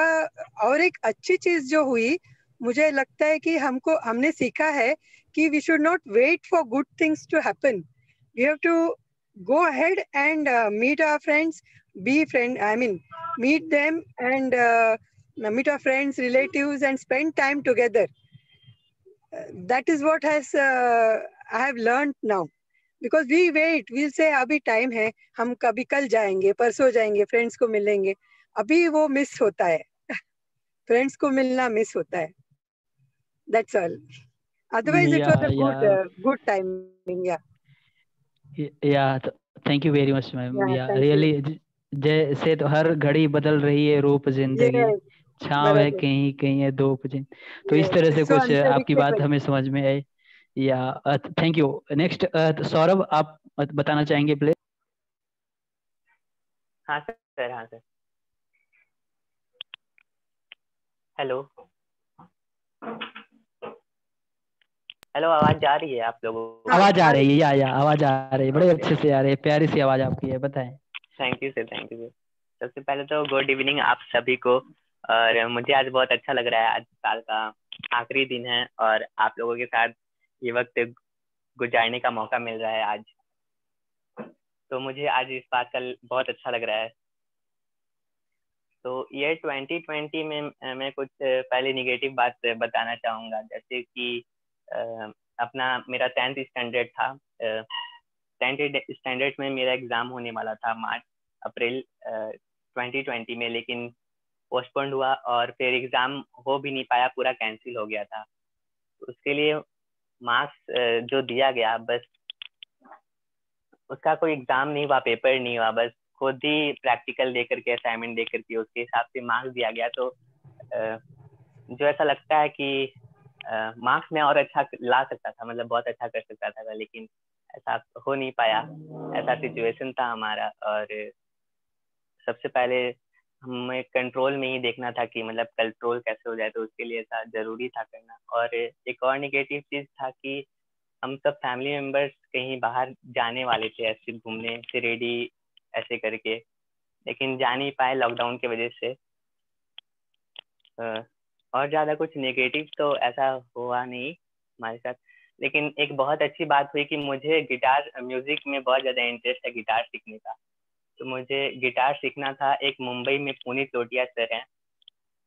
और एक अच्छी चीज जो हुई, मुझे लगता है कि हमने सीखा है कि we should not wait for good things to happen. We have to go ahead and meet our friends, meet them and meet our friends, relatives, and spend time together. That is what I have learned now. Because we wait, we'll say अभी time है, हम कभी कल जाएंगे, परसों जाएंगे, friends को मिलेंगे, अभी वो मिस होता है, फ्रेंड्स को मिलना मिस होता है. That's all. Otherwise, it was a good timing. Yeah, thank you very much, ma'am. Yeah, Yeah, thank really. you. जैसे तो हर घड़ी बदल रही है रूप जिंदगी, छाव है कहीं कहीं है दो बजे, तो इस तरह से कुछ आपकी बात हमें समझ में आई। या थैंक यू। नेक्स्ट सौरभ, आप बताना चाहेंगे प्लीज? हाँ सर, हाँ सर। हेलो हेलो, आवाज जा रही है आप लोगों को? आवाज आ रही है, या आवाज आ रही है, बड़े अच्छे से आ रही है, प्यारी सी आवाज आपकी है, बताएं। Thank you sir, thank you sir. सबसे पहले तो गुड इवनिंग आप सभी को। और मुझे आज बहुत अच्छा लग रहा है, आज साल का आखिरी दिन है और आप लोगों के साथ ये वक्त गुजारने का मौका मिल रहा है आज। तो मुझे आज इस बात का बहुत अच्छा लग रहा है। तो ईयर 2020 में मैं कुछ पहले निगेटिव बात बताना चाहूँगा। जैसे कि अपना मेरा 10th स्टैंडर्ड था। 10th स्टैंडर्ड में मेरा एग्ज़ाम होने वाला था मार्च अप्रैल 2020 में, लेकिन पोस्टपोन्ड हुआ और फिर एग्ज़ाम हो भी नहीं पाया, पूरा कैंसिल हो गया था। उसके लिए मार्क्स जो दिया गया, बस उसका कोई एग्ज़ाम नहीं हुआ, पेपर नहीं हुआ, बस खुद ही प्रैक्टिकल दे करके, असाइनमेंट दे करके उसके हिसाब से मार्क्स दिया गया। तो जो ऐसा लगता है कि मार्क्स में और अच्छा ला सकता था, मतलब बहुत अच्छा कर सकता था, लेकिन ऐसा हो नहीं पाया। ऐसा सिचुएशन था हमारा। और सबसे पहले हमें कंट्रोल में ही देखना था कि मतलब कंट्रोल कैसे हो जाए, तो उसके लिए ऐसा ज़रूरी था करना। और एक और निगेटिव चीज़ था कि हम सब फैमिली मेम्बर्स कहीं बाहर जाने वाले थे, ऐसे घूमने से रेडी ऐसे करके, लेकिन जा नहीं पाए लॉकडाउन की वजह से। और ज़्यादा कुछ नेगेटिव तो ऐसा हुआ नहीं हमारे साथ। लेकिन एक बहुत अच्छी बात हुई कि मुझे गिटार म्यूज़िक में बहुत ज़्यादा इंटरेस्ट है, गिटार सीखने का। तो मुझे गिटार सीखना था। एक मुंबई में पुनीत लोटिया सर हैं,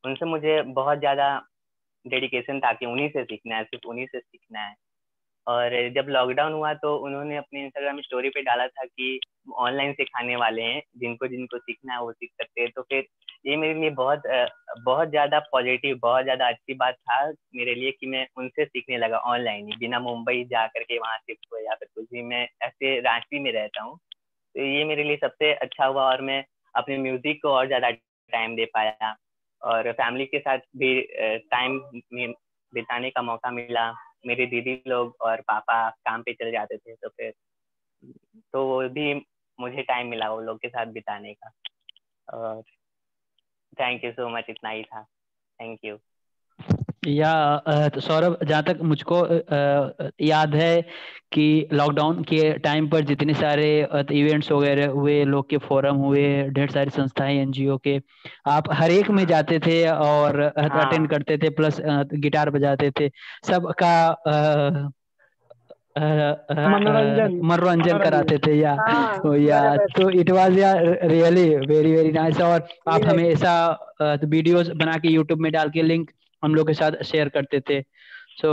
उनसे मुझे बहुत ज़्यादा डेडिकेशन था कि उन्हीं से सीखना है, सिर्फ उन्हीं से सीखना है। और जब लॉकडाउन हुआ तो उन्होंने अपने इंस्टाग्राम स्टोरी पे डाला था कि ऑनलाइन सिखाने वाले हैं, जिनको जिनको सीखना है वो सीख सकते हैं। तो फिर ये मेरे लिए बहुत ज़्यादा पॉजिटिव, बहुत ज़्यादा अच्छी बात था मेरे लिए कि मैं उनसे सीखने लगा ऑनलाइन ही, बिना मुंबई जा करके वहाँ शिफ्ट हुए या फिर कुछ भी। मैं ऐसे रांची में रहता हूँ, तो ये मेरे लिए सबसे अच्छा हुआ। और मैं अपने म्यूज़िक को और ज़्यादा टाइम दे पाया और फैमिली के साथ भी टाइम बिताने का मौका मिला। मेरे दीदी लोग और पापा काम पे चले जाते थे, तो फिर तो वो भी मुझे टाइम मिला वो लोग के साथ बिताने का। और थैंक यू सो मच, इतना ही था। Thank you. या तो सौरभ, जहाँ तक मुझको याद है कि लॉकडाउन के टाइम पर जितने सारे इवेंट्स वगैरह हुए, लोग के फोरम हुए, ढेर सारी संस्थाएं एनजीओ के, आप हर एक में जाते थे और अटेंड करते थे, प्लस गिटार बजाते थे, सबका मनोरंजन कराते थे। या तो इट वाज या रियली वेरी वेरी नाइस। और आप हमेशा वीडियोस बना के यूट्यूब में डाल के लिंक हम लोग के साथ शेयर करते थे। So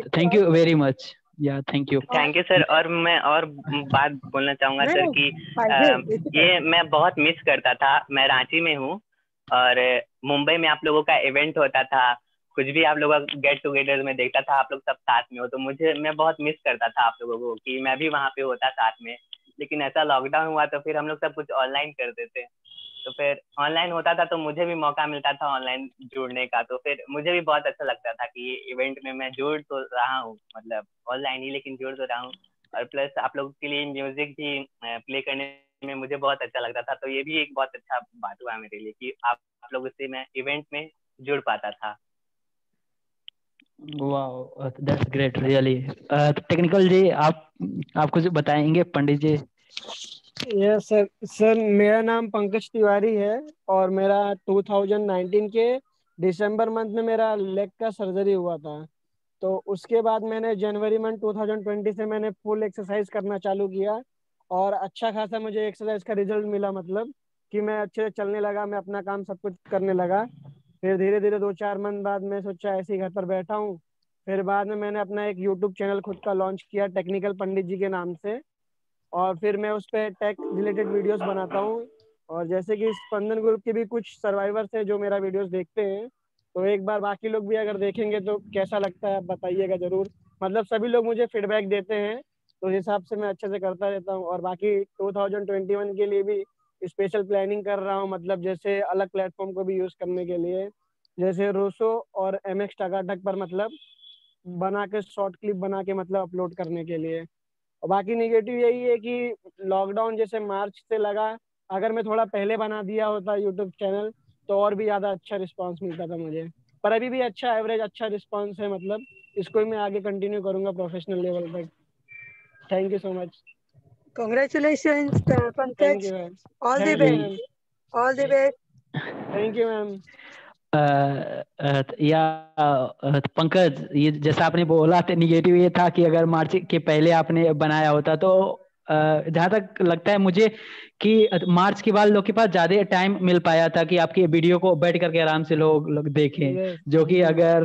thank you very much. या थैंक यू सर। और मैं और बात बोलना चाहूँगा सर कि ये मैं बहुत मिस करता था। मैं रांची में हूँ और मुंबई में आप लोगों का इवेंट होता था, कुछ भी आप लोगों का गेट टुगेदर में देखता था, आप लोग सब साथ में हो, तो मैं बहुत मिस करता था आप लोगों को कि मैं भी वहाँ पे होता साथ में। लेकिन ऐसा लॉकडाउन हुआ तो फिर हम लोग सब कुछ ऑनलाइन करते थे, तो फिर ऑनलाइन होता था तो मुझे भी मौका मिलता था ऑनलाइन जुड़ने का। तो फिर मुझे भी बहुत अच्छा लगता था कि ये इवेंट में मैं जुड़ तो रहा हूँ, मतलब ऑनलाइन ही, लेकिन जुड़ तो रहा हूँ। और प्लस आप लोगों के लिए म्यूजिक भी प्ले करने में मुझे बहुत अच्छा लगता था। तो ये भी एक बहुत अच्छा बात हुआ मेरे लिए कि आप लोगों से मैं इवेंट में जुड़ पाता था। Wow, that's great really. Technical ji, आप कुछ बताएंगे? पंडित जी। यस सर, मेरा नाम पंकज तिवारी है और मेरा 2019 के दिसंबर मंथ में मेरा लेग का सर्जरी हुआ था। तो उसके बाद मैंने जनवरी मंथ 2020 से मैंने फुल एक्सरसाइज करना चालू किया और अच्छा खासा मुझे एक्सरसाइज का रिजल्ट मिला, मतलब कि मैं अच्छे से चलने लगा, मैं अपना काम सब कुछ करने लगा। फिर धीरे धीरे 2-4 मंथ बाद मैं सोचा ऐसे ही घर पर बैठा हूँ। फिर बाद में मैंने अपना एक यूट्यूब चैनल खुद का लॉन्च किया टेक्निकल पंडित जी के नाम से, और फिर मैं उस पर टेक रिलेटेड वीडियोस बनाता हूँ। और जैसे कि स्पंदन ग्रुप के भी कुछ सर्वाइवर्स हैं जो मेरा वीडियोस देखते हैं, तो एक बार बाकी लोग भी अगर देखेंगे तो कैसा लगता है आप बताइएगा जरूर। मतलब सभी लोग मुझे फीडबैक देते हैं, तो उस हिसाब से मैं अच्छे से करता रहता हूँ। और बाकी 2021 के लिए भी स्पेशल प्लानिंग कर रहा हूँ, मतलब जैसे अलग प्लेटफॉर्म को भी यूज करने के लिए, जैसे रोसो और MX टकाटक पर मतलब बना के शॉर्ट क्लिप बना के मतलब अपलोड करने के लिए। और बाकी नेगेटिव यही है कि लॉकडाउन जैसे मार्च से लगा, अगर मैं थोड़ा पहले बना दिया होता यूट्यूब चैनल तो और भी ज्यादा अच्छा रिस्पांस मिलता था मुझे। पर अभी भी अच्छा एवरेज अच्छा रिस्पांस है, मतलब इसको ही मैं आगे कंटिन्यू करूंगा प्रोफेशनल लेवल तक। Thank you so much. Congratulations, thank Pankaj. You ma'am. All the thank you best. Ma'am. All the best. Thank you ma'am. Pankaj, ये जैसा आपने बोला था, निगेटिव ये था कि अगर मार्च के पहले आपने बनाया होता तो जहाँ तक लगता है मुझे कि मार्च के बाद लोग के पास ज्यादा टाइम मिल पाया था कि आपकी वीडियो को बैठ करके आराम से लोग देखें, जो कि अगर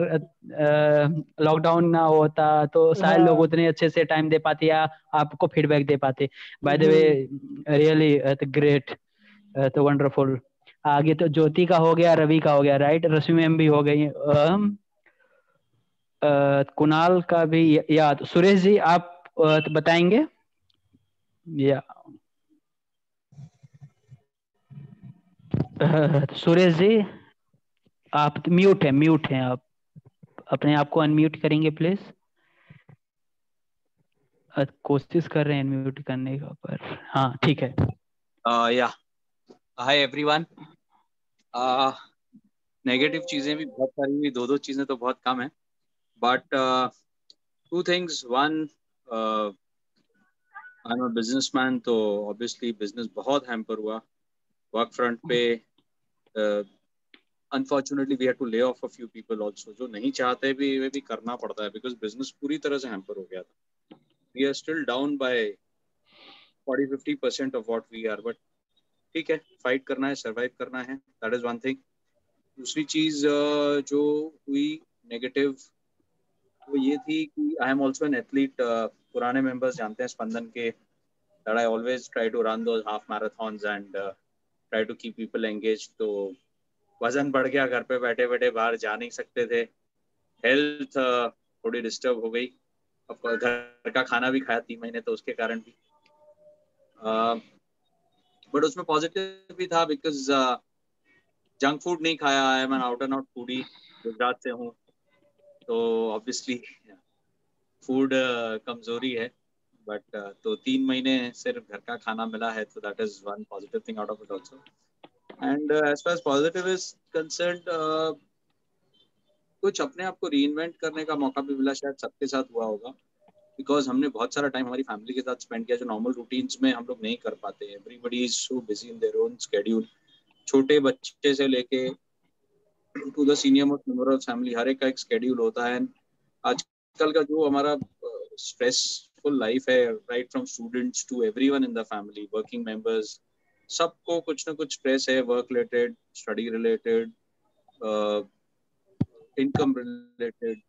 लॉकडाउन ना होता तो शायद लोग उतने अच्छे से टाइम दे पाते या आपको फीडबैक दे पाते। By the way, really great, तो वंडरफुल। आगे तो ज्योति का हो गया, रवि का हो गया, राइट, रश्मि मैम भी हो गई, कुणाल का भी याद। सुरेश जी आप बताएंगे या सुरेश जी आप म्यूट हैं, आप अपने आप को अनम्यूट करेंगे प्लीज। कोशिश कर रहे हैं अनम्यूट करने का, पर हाँ ठीक है। या हाय एवरीवन। नेगेटिव चीजें भी बहुत सारी हुई, दो चीजें तो बहुत कम है, but two things. One, I am a businessman, तो ऑब्वियसली बिजनेस बहुत हैम्पर हुआ वर्क फ्रंट पे। Unfortunately we had to lay off a few people also, जो नहीं चाहते भी वे भी करना पड़ता है बिकॉज बिजनेस पूरी तरह से हैम्पर हो गया था। We are still down by 40-50% off what we are, but ठीक है, फाइट करना है, सर्वाइव करना है, दैट इज वन थिंग। दूसरी चीज जो हुई नेगेटिव वो ये थी कि I am also an athlete. पुराने मेंबर्स जानते हैं स्पंदन के, that I always try to run those half marathons and try to keep people engaged. तो वजन बढ़ गया, घर पे बैठे बैठे बाहर जा नहीं सकते थे, हेल्थ थोड़ी डिस्टर्ब हो गई। अब घर का खाना भी खाया 3 महीने तो उसके कारण भी, बट उसमें पॉजिटिव भी था बिकॉज जंक फूड नहीं खाया। I am an out and out foodie, Gujarat से हूँ, तो ऑब्वियसली फूड कमजोरी है, बट तो 3 महीने सिर्फ घर का खाना मिला है, तो that is one positive thing out of it also. And as far as positive is concerned, कुछ अपने आप को रीइन्वेंट करने का मौका भी मिला, शायद सबके साथ हुआ होगा, बिकॉज हमने बहुत सारा टाइम हमारी फैमिली के साथ स्पेंड किया जो नॉर्मल रूटीन्स में हम लोग नहीं कर पाते। Everybody is so busy in their own schedule, छोटे बच्चे से लेके to the senior most member of family, हर एक का एक स्केड्यूल होता है। आजकल का जो हमारा स्ट्रेसफुल लाइफ है, right from students to everyone in the family, working members, सबको कुछ ना कुछ स्ट्रेस है, work related, study related, income related.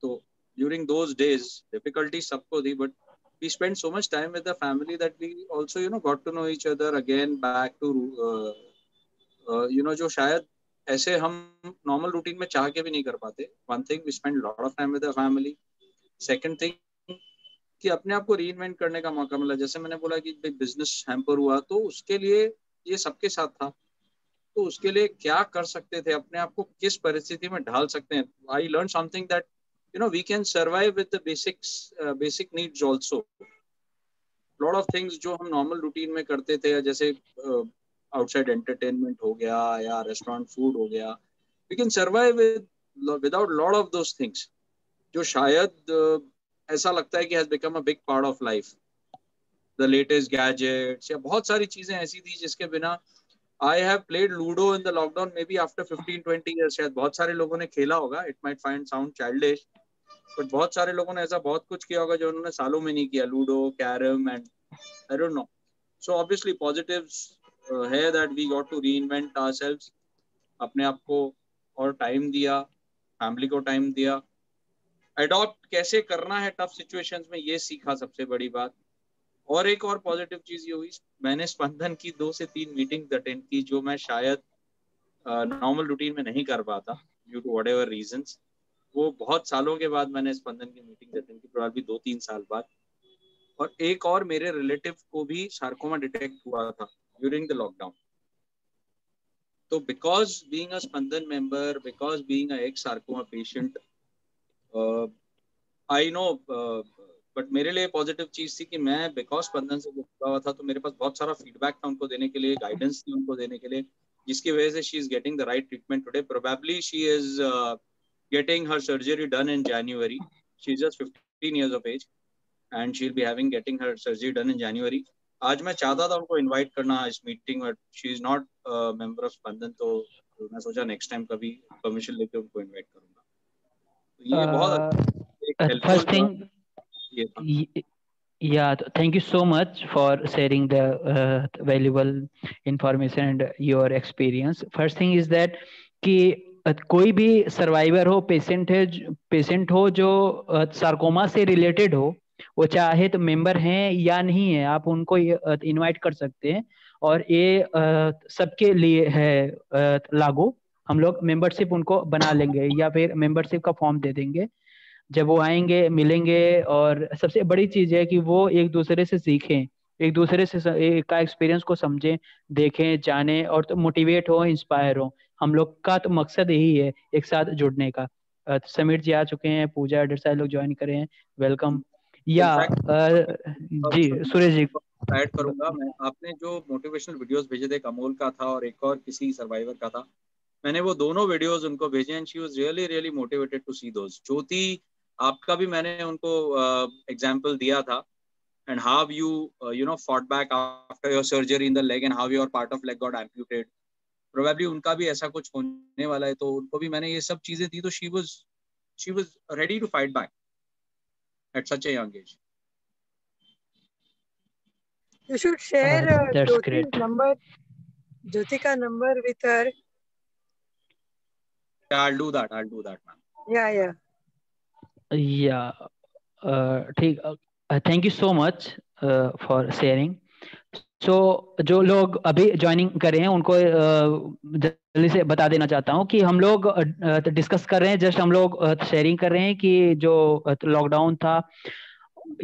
तो during those days difficulty सबको थी, but we spent so much time with the family that we also got to know each other again, back to जो शायद ऐसे हम normal routine में चाह के भी नहीं कर पाते। One thing, we spend lot of time with the family. Second thing कि अपने आप को रीइन्वेंट करने का मौका मिला। जैसे मैंने बोला कि बिजनेस हैम्पर हुआ, तो उसके लिए ये सबके साथ था, तो उसके लिए क्या कर सकते थे, अपने आप को किस परिस्थिति में ढाल सकते हैं। I learn something that we can survive with the basic needs also. Lot of things जो हम normal routine में करते थे, जैसे outside entertainment हो गया या restaurant food हो गया, we can survive without lot of those things, जो शायद ऐसा लगता है कि has become a big part of life. The latest gadgets या बहुत सारी चीजें ऐसी थी जिसके बिना I have played Ludo in the lockdown maybe after 15-20 years. शायद बहुत सारे लोगों ने खेला होगा, it might sound childish, but बहुत सारे लोगों ने ऐसा बहुत कुछ किया होगा जो उन्होंने सालों में नहीं किया, ludo, carrom and I don't know. So obviously positives है that we got to reinvent ourselves, अपने आप को और टाइम दिया, फैमिली को टाइम दिया, अडॉप्ट कैसे करना है टफ सिचुएशंस में, ये सीखा सबसे बड़ी बात। और एक और पॉजिटिव चीज ये हुई, मैंने स्पंदन की 2 से 3 मीटिंग्स अटेंड की जो मैं शायद नॉर्मल रूटीन में नहीं कर पाता ड्यू टू व्हाटएवर रीजंस। वो बहुत सालों के बाद मैंने स्पंदन की मीटिंग अटेंड की, प्रोबेबली 2-3 साल बाद। और एक और मेरे रिलेटिव को भी सार्कोमा डिटेक्ट हुआ था, during the lockdown. So because being a Spandan member, because being an ex-sarcoma patient, I know, but मेरे लिए पॉजिटिव चीज थी कि मैं बिकॉज स्पंदन से जुड़ा हुआ था तो मेरे पास बहुत सारा फीडबैक था उनको देने के लिए, गाइडेंस थी उनको देने के लिए, जिसकी वजह से she is getting the right treatment today. Probably she is getting her surgery done in January. She's just 15 years of age and she'll be getting her surgery done in January. आज मैं चाहता था उनको इनवाइट करना इस meeting में, she is not member of Spandan, तो मैं सोचा नेक्स्ट टाइम कभी परमिशन लेके उनको इनवाइट करूंगा. तो ये बहुत first thing, yeah, thank you so much for sharing the valuable information and your experience. First thing is that कि कोई भी सर्वाइवर हो, पेशेंट हो जो सार्कोमा से रिलेटेड हो, वो चाहे तो मेंबर हैं या नहीं है, आप उनको इनवाइट कर सकते हैं. और ये सबके लिए है लागू. हम लोग मेंबरशिप उनको बना लेंगे या फिर मेंबरशिप का फॉर्म दे देंगे. जब वो आएंगे, मिलेंगे, और सबसे बड़ी चीज है कि वो एक दूसरे से सीखें, एक दूसरे से का एक्सपीरियंस को समझें, देखें, जानें और तो मोटिवेट हो, इंस्पायर हो. हम लोग का तो मकसद यही है, एक साथ जुड़ने का. समीर जी आ चुके हैं, पूजा, ढेर सारे लोग ज्वाइन करे हैं, वेलकम. या जी सुरेश जी ऐड करूंगा मैं. आपने जो मोटिवेशनल वीडियोस भेजे थे, कमोल का था और एक और किसी सर्वाइवर का था, मैंने वो दोनों वीडियोस उनको भेजे and she was really really motivated to see those. Jyoti, आपका भी मैंने उनको एग्जांपल दिया था, and how you you know fought back after your surgery in the leg and how your part of leg got amputated. Probably उनका भी ऐसा कुछ होने वाला है, तो उनको भी मैंने ये सब चीजें दी, तो she was ready to fight back at such a young age. You should share Jyoti's number, Jyoti ka number with her. Yeah, I'll do that, man. Yeah. ठीक. Thank you so much for sharing. So जो लोग अभी joining कर रहे हैं उनको जल्दी से बता देना चाहता हूँ कि हम लोग डिस्कस कर रहे हैं, जस्ट हम लोग शेयरिंग कर रहे हैं कि जो लॉकडाउन था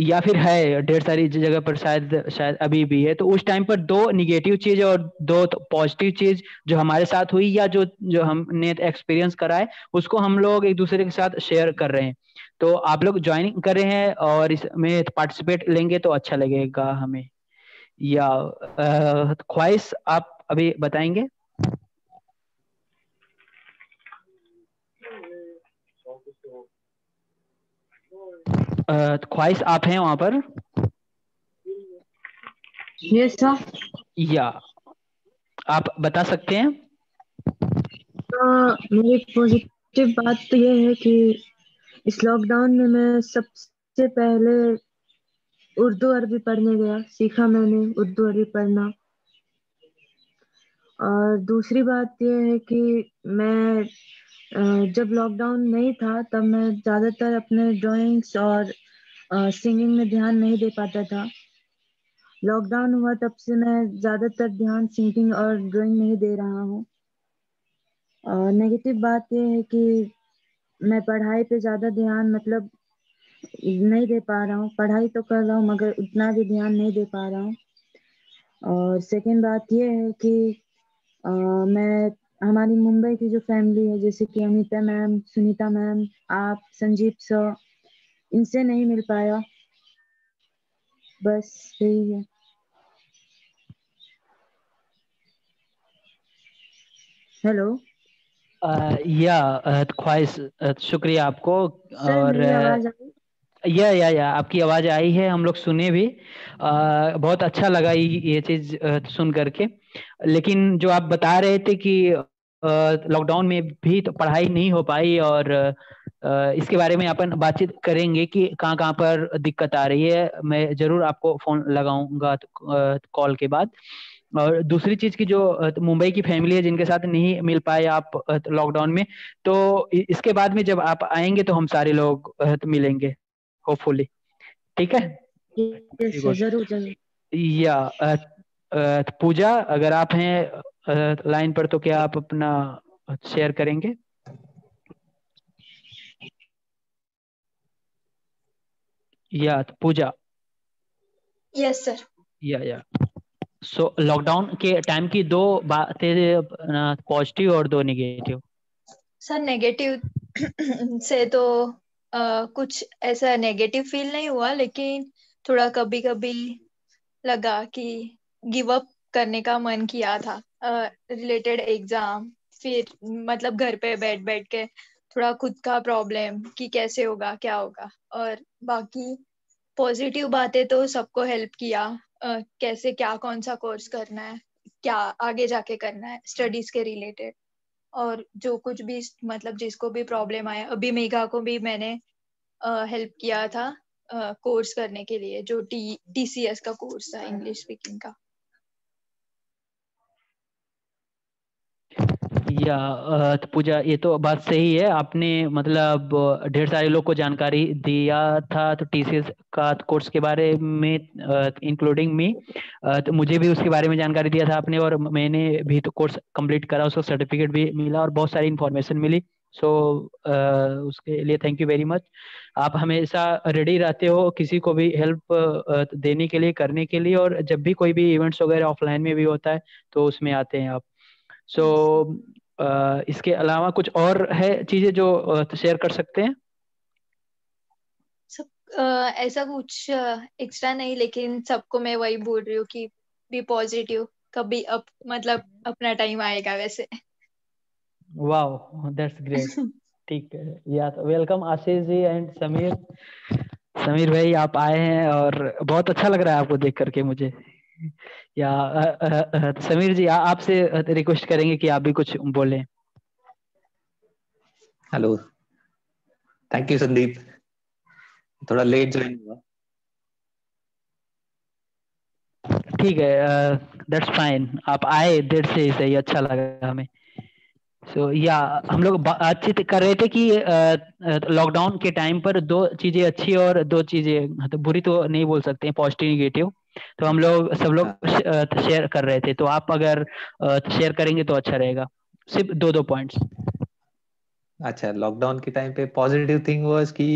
या फिर है ढेर सारी जगह पर शायद अभी भी है, तो उस टाइम पर दो निगेटिव चीज और दो पॉजिटिव चीज जो हमारे साथ हुई या जो हमने एक्सपीरियंस करा है, उसको हम लोग एक दूसरे के साथ शेयर कर रहे हैं. तो आप लोग ज्वाइनिंग कर रहे हैं और इसमें पार्टिसिपेट लेंगे तो अच्छा लगेगा हमें. या ख्वाहिश आप अभी बताएंगे? ख्वाहिश आप हैं वहां पर? Yes sir. या आप बता सकते हैं? मेरी पॉजिटिव बात तो ये है कि इस लॉकडाउन में मैं सबसे पहले उर्दू अरबी पढ़ने गया, सीखा मैंने उर्दू अरबी पढ़ना. और दूसरी बात ये है कि मैं जब लॉकडाउन नहीं था तब मैं ज्यादातर अपने ड्राइंग्स और सिंगिंग में ध्यान नहीं दे पाता था. लॉकडाउन हुआ तब से मैं ज्यादातर ध्यान सिंगिंग और ड्राइंग नहीं दे रहा हूँ. नेगेटिव बात ये है कि मैं पढ़ाई पे ज्यादा ध्यान मतलब नहीं दे पा रहा हूँ. पढ़ाई तो कर रहा हूँ मगर उतना भी ध्यान नहीं दे पा रहा हूँ. और सेकंड बात ये है कि मैं हमारी मुंबई की जो फैमिली है, जैसे कि अमिता मैम, सुनीता मैम, आप, संजीव सर, इनसे नहीं मिल पाया. बस यही है. हेलो. या ख्वाहिश, शुक्रिया आपको. और या आपकी आवाज आई है, हम लोग सुने भी. बहुत अच्छा लगा ये चीज सुन करके. लेकिन जो आप बता रहे थे कि लॉकडाउन में भी तो पढ़ाई नहीं हो पाई, और इसके बारे में अपन बातचीत करेंगे कि कहाँ पर दिक्कत आ रही है. मैं जरूर आपको फोन लगाऊंगा कॉल के बाद. और दूसरी चीज की जो मुंबई की फैमिली है जिनके साथ नहीं मिल पाए आप लॉकडाउन में, तो इसके बाद में जब आप आएंगे तो हम सारे लोग मिलेंगे होपफुली. ठीक है? जरूर. या पूजा, अगर आप हैं लाइन पर तो क्या आप अपना शेयर करेंगे? या पूजा. Yes sir. या सो लॉकडाउन के टाइम की दो बातें, पॉजिटिव और दो नेगेटिव। सर नेगेटिव से तो कुछ ऐसा नेगेटिव फील नहीं हुआ, लेकिन थोड़ा कभी कभी लगा कि गिव अप करने का मन किया था रिलेटेड एग्जाम। फिर मतलब घर पे बैठ बैठ के थोड़ा खुद का प्रॉब्लम कि कैसे होगा क्या होगा। और बाकी पॉजिटिव बातें तो सबको हेल्प किया, कैसे क्या कौन सा कोर्स करना है, क्या आगे जाके करना है स्टडीज के रिलेटेड। और जो कुछ भी मतलब जिसको भी प्रॉब्लम आया, अभी मेघा को भी मैंने हेल्प किया था कोर्स करने के लिए, जो TCS का कोर्स था, इंग्लिश स्पीकिंग का। तो पूजा, ये तो बात सही है, आपने मतलब ढेर सारे लोग को जानकारी दिया था तो TCS का कोर्स के बारे में, इंक्लूडिंग मी। तो मुझे भी उसके बारे में जानकारी दिया था आपने, और मैंने भी तो कोर्स कंप्लीट करा, उसका सर्टिफिकेट भी मिला और बहुत सारी इन्फॉर्मेशन मिली। सो उसके लिए थैंक यू वेरी मच। आप हमेशा रेडी रहते हो किसी को भी हेल्प देने के लिए, करने के लिए, और जब भी कोई भी इवेंट्स वगैरह ऑफलाइन में भी होता है तो उसमें आते हैं आप। सो इसके अलावा कुछ और है चीजें जो शेयर कर सकते हैं? सब ऐसा कुछ एक्स्ट्रा नहीं, लेकिन सबको मैं वही बोल रही हूँ कि बी पॉजिटिव, कभी मतलब अपना टाइम आएगा वैसे। Wow, that's great. ठीक है, या तो वेलकम आशीष जी एंड समीर। समीर भाई आप आए हैं और बहुत अच्छा लग रहा है आपको देख करके मुझे। या समीर जी आपसे रिक्वेस्ट करेंगे कि आप भी कुछ बोलें। हेलो, थैंक यू संदीप, थोड़ा लेट ज्वाइन हुआ। ठीक है, दैट्स फाइन, आप आए देर से ही सही, अच्छा लगा हमें। सो या हम लोग बातचीत कर रहे थे कि लॉकडाउन के टाइम पर दो चीजें अच्छी और दो चीजें तो बुरी तो नहीं बोल सकते हैं, पॉजिटिव नेगेटिव। तो हम लोग सब लोग शेयर कर रहे थे, तो आप अगर शेयर करेंगे तो अच्छा रहेगा, सिर्फ दो दो पॉइंट्स। अच्छा, लॉकडाउन के टाइम पे पॉजिटिव थिंग वाज कि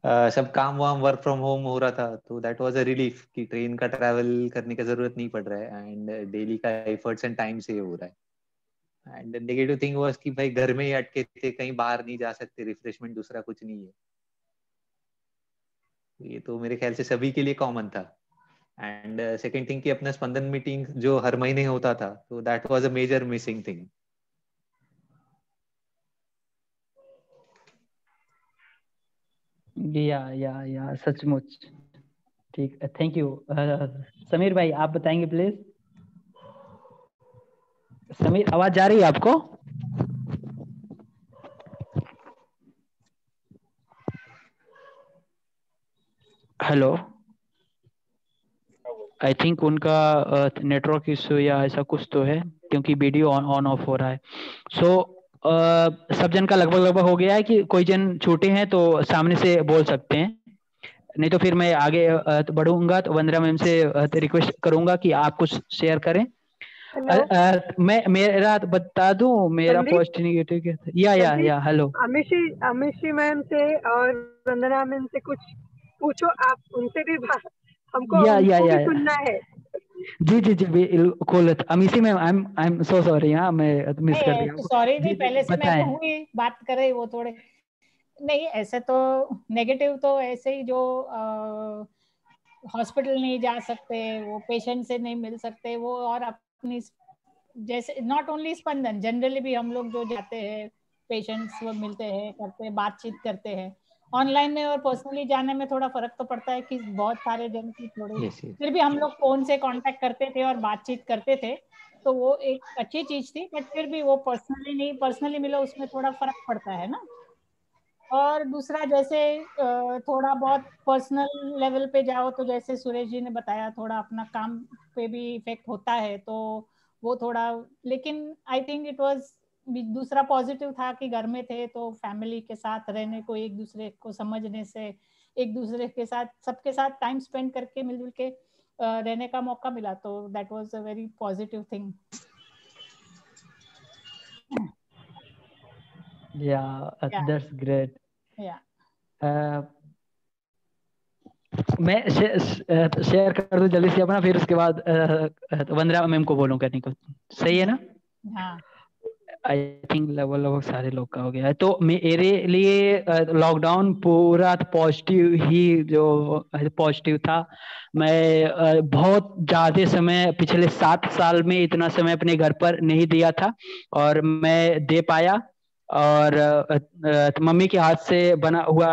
सब काम वाम वर्क फ्रॉम होम हो रहा था, तो दैट वाज अ रिलीफ कि ट्रेन का ट्रैवल करने का जरूरत नहीं पड़ रहा है एंड डेली का एफर्ट्स एंड टाइम सेव हो रहा है। एंड नेगेटिव थिंग वाज कि भाई घर में ही अटके थे, कहीं बाहर नहीं जा सकते, रिफ्रेशमेंट दूसरा कुछ नहीं है। ये तो मेरे ख्याल से सभी के लिए कॉमन था। एंड सेकेंड थिंग कि अपना स्पंदन मीटिंग जो हर महीने होता था, तो that was a major missing thing. या सचमुच। ठीक, थैंक यू। समीर भाई आप बताएंगे प्लीज। समीर आवाज जा रही है आपको? हेलो, आई थिंक उनका नेटवर्क इशू या ऐसा कुछ तो है, क्योंकि वीडियो ऑन ऑफ हो रहा है। सो सब जन का लगभग हो गया है कि कोई जन छूटे हैं तो सामने से बोल सकते हैं, नहीं तो फिर मैं आगे बढ़ूंगा तो वंदना मैम से रिक्वेस्ट करूंगा कि आप कुछ शेयर करें। मैं मेरा बता दूं मेरा पॉजिटिव नेगेटिव या हेलो। अमिशी मैम से और वंदना मैम से कुछ पूछो, आप उनसे भी हमको उनको भी सुनना है। जी बिल्कुल। Amishi ma'am I am so sorry, हाँ मैं मिस कर दिया। सॉरी नहीं, पहले से मैं तो हुई बात कर रही, वो थोड़े नहीं ऐसे तो नेगेटिव तो ऐसे ही जो हॉस्पिटल नहीं जा सकते, वो पेशेंट से नहीं मिल सकते, वो और अपनी जैसे नॉट ओनली स्पंदन, जनरली भी हम लोग जो जाते हैं पेशेंट्स वो मिलते हैं, करते हैं, बातचीत करते हैं। ऑनलाइन में और पर्सनली जाने में थोड़ा फर्क तो पड़ता है कि बहुत सारे जन की थोड़ी फिर भी हम लोग फोन से कांटेक्ट करते थे और बातचीत करते थे, तो वो एक अच्छी चीज थी। बट फिर भी वो पर्सनली मिलो उसमें थोड़ा फर्क पड़ता है ना। और दूसरा जैसे थोड़ा बहुत पर्सनल लेवल पे जाओ तो जैसे सुरेश जी ने बताया थोड़ा अपना काम पे भी इफेक्ट होता है, तो वो थोड़ा, लेकिन आई थिंक इट वाज दूसरा पॉजिटिव था कि घर में थे तो फैमिली के साथ रहने को, एक दूसरे को समझने से, एक दूसरे के साथ सबके साथ टाइम स्पेंड करके मिलजुल के रहने का मौका मिला, तो that was a very positive thing. Yeah, that's great. Yeah. मैं शेयर कर दूं जल्दी से अपना, फिर उसके बाद वंदना मैम को बोलूं करने को, सही है ना? हाँ आई थिंक लगभग सारे लोग का हो गया है। तो मेरे लिए लॉकडाउन पूरा पॉजिटिव ही, जो पॉजिटिव था। मैं बहुत ज्यादा समय पिछले 7 साल में इतना समय अपने घर पर नहीं दिया था, और मैं दे पाया। और मम्मी के हाथ से बना हुआ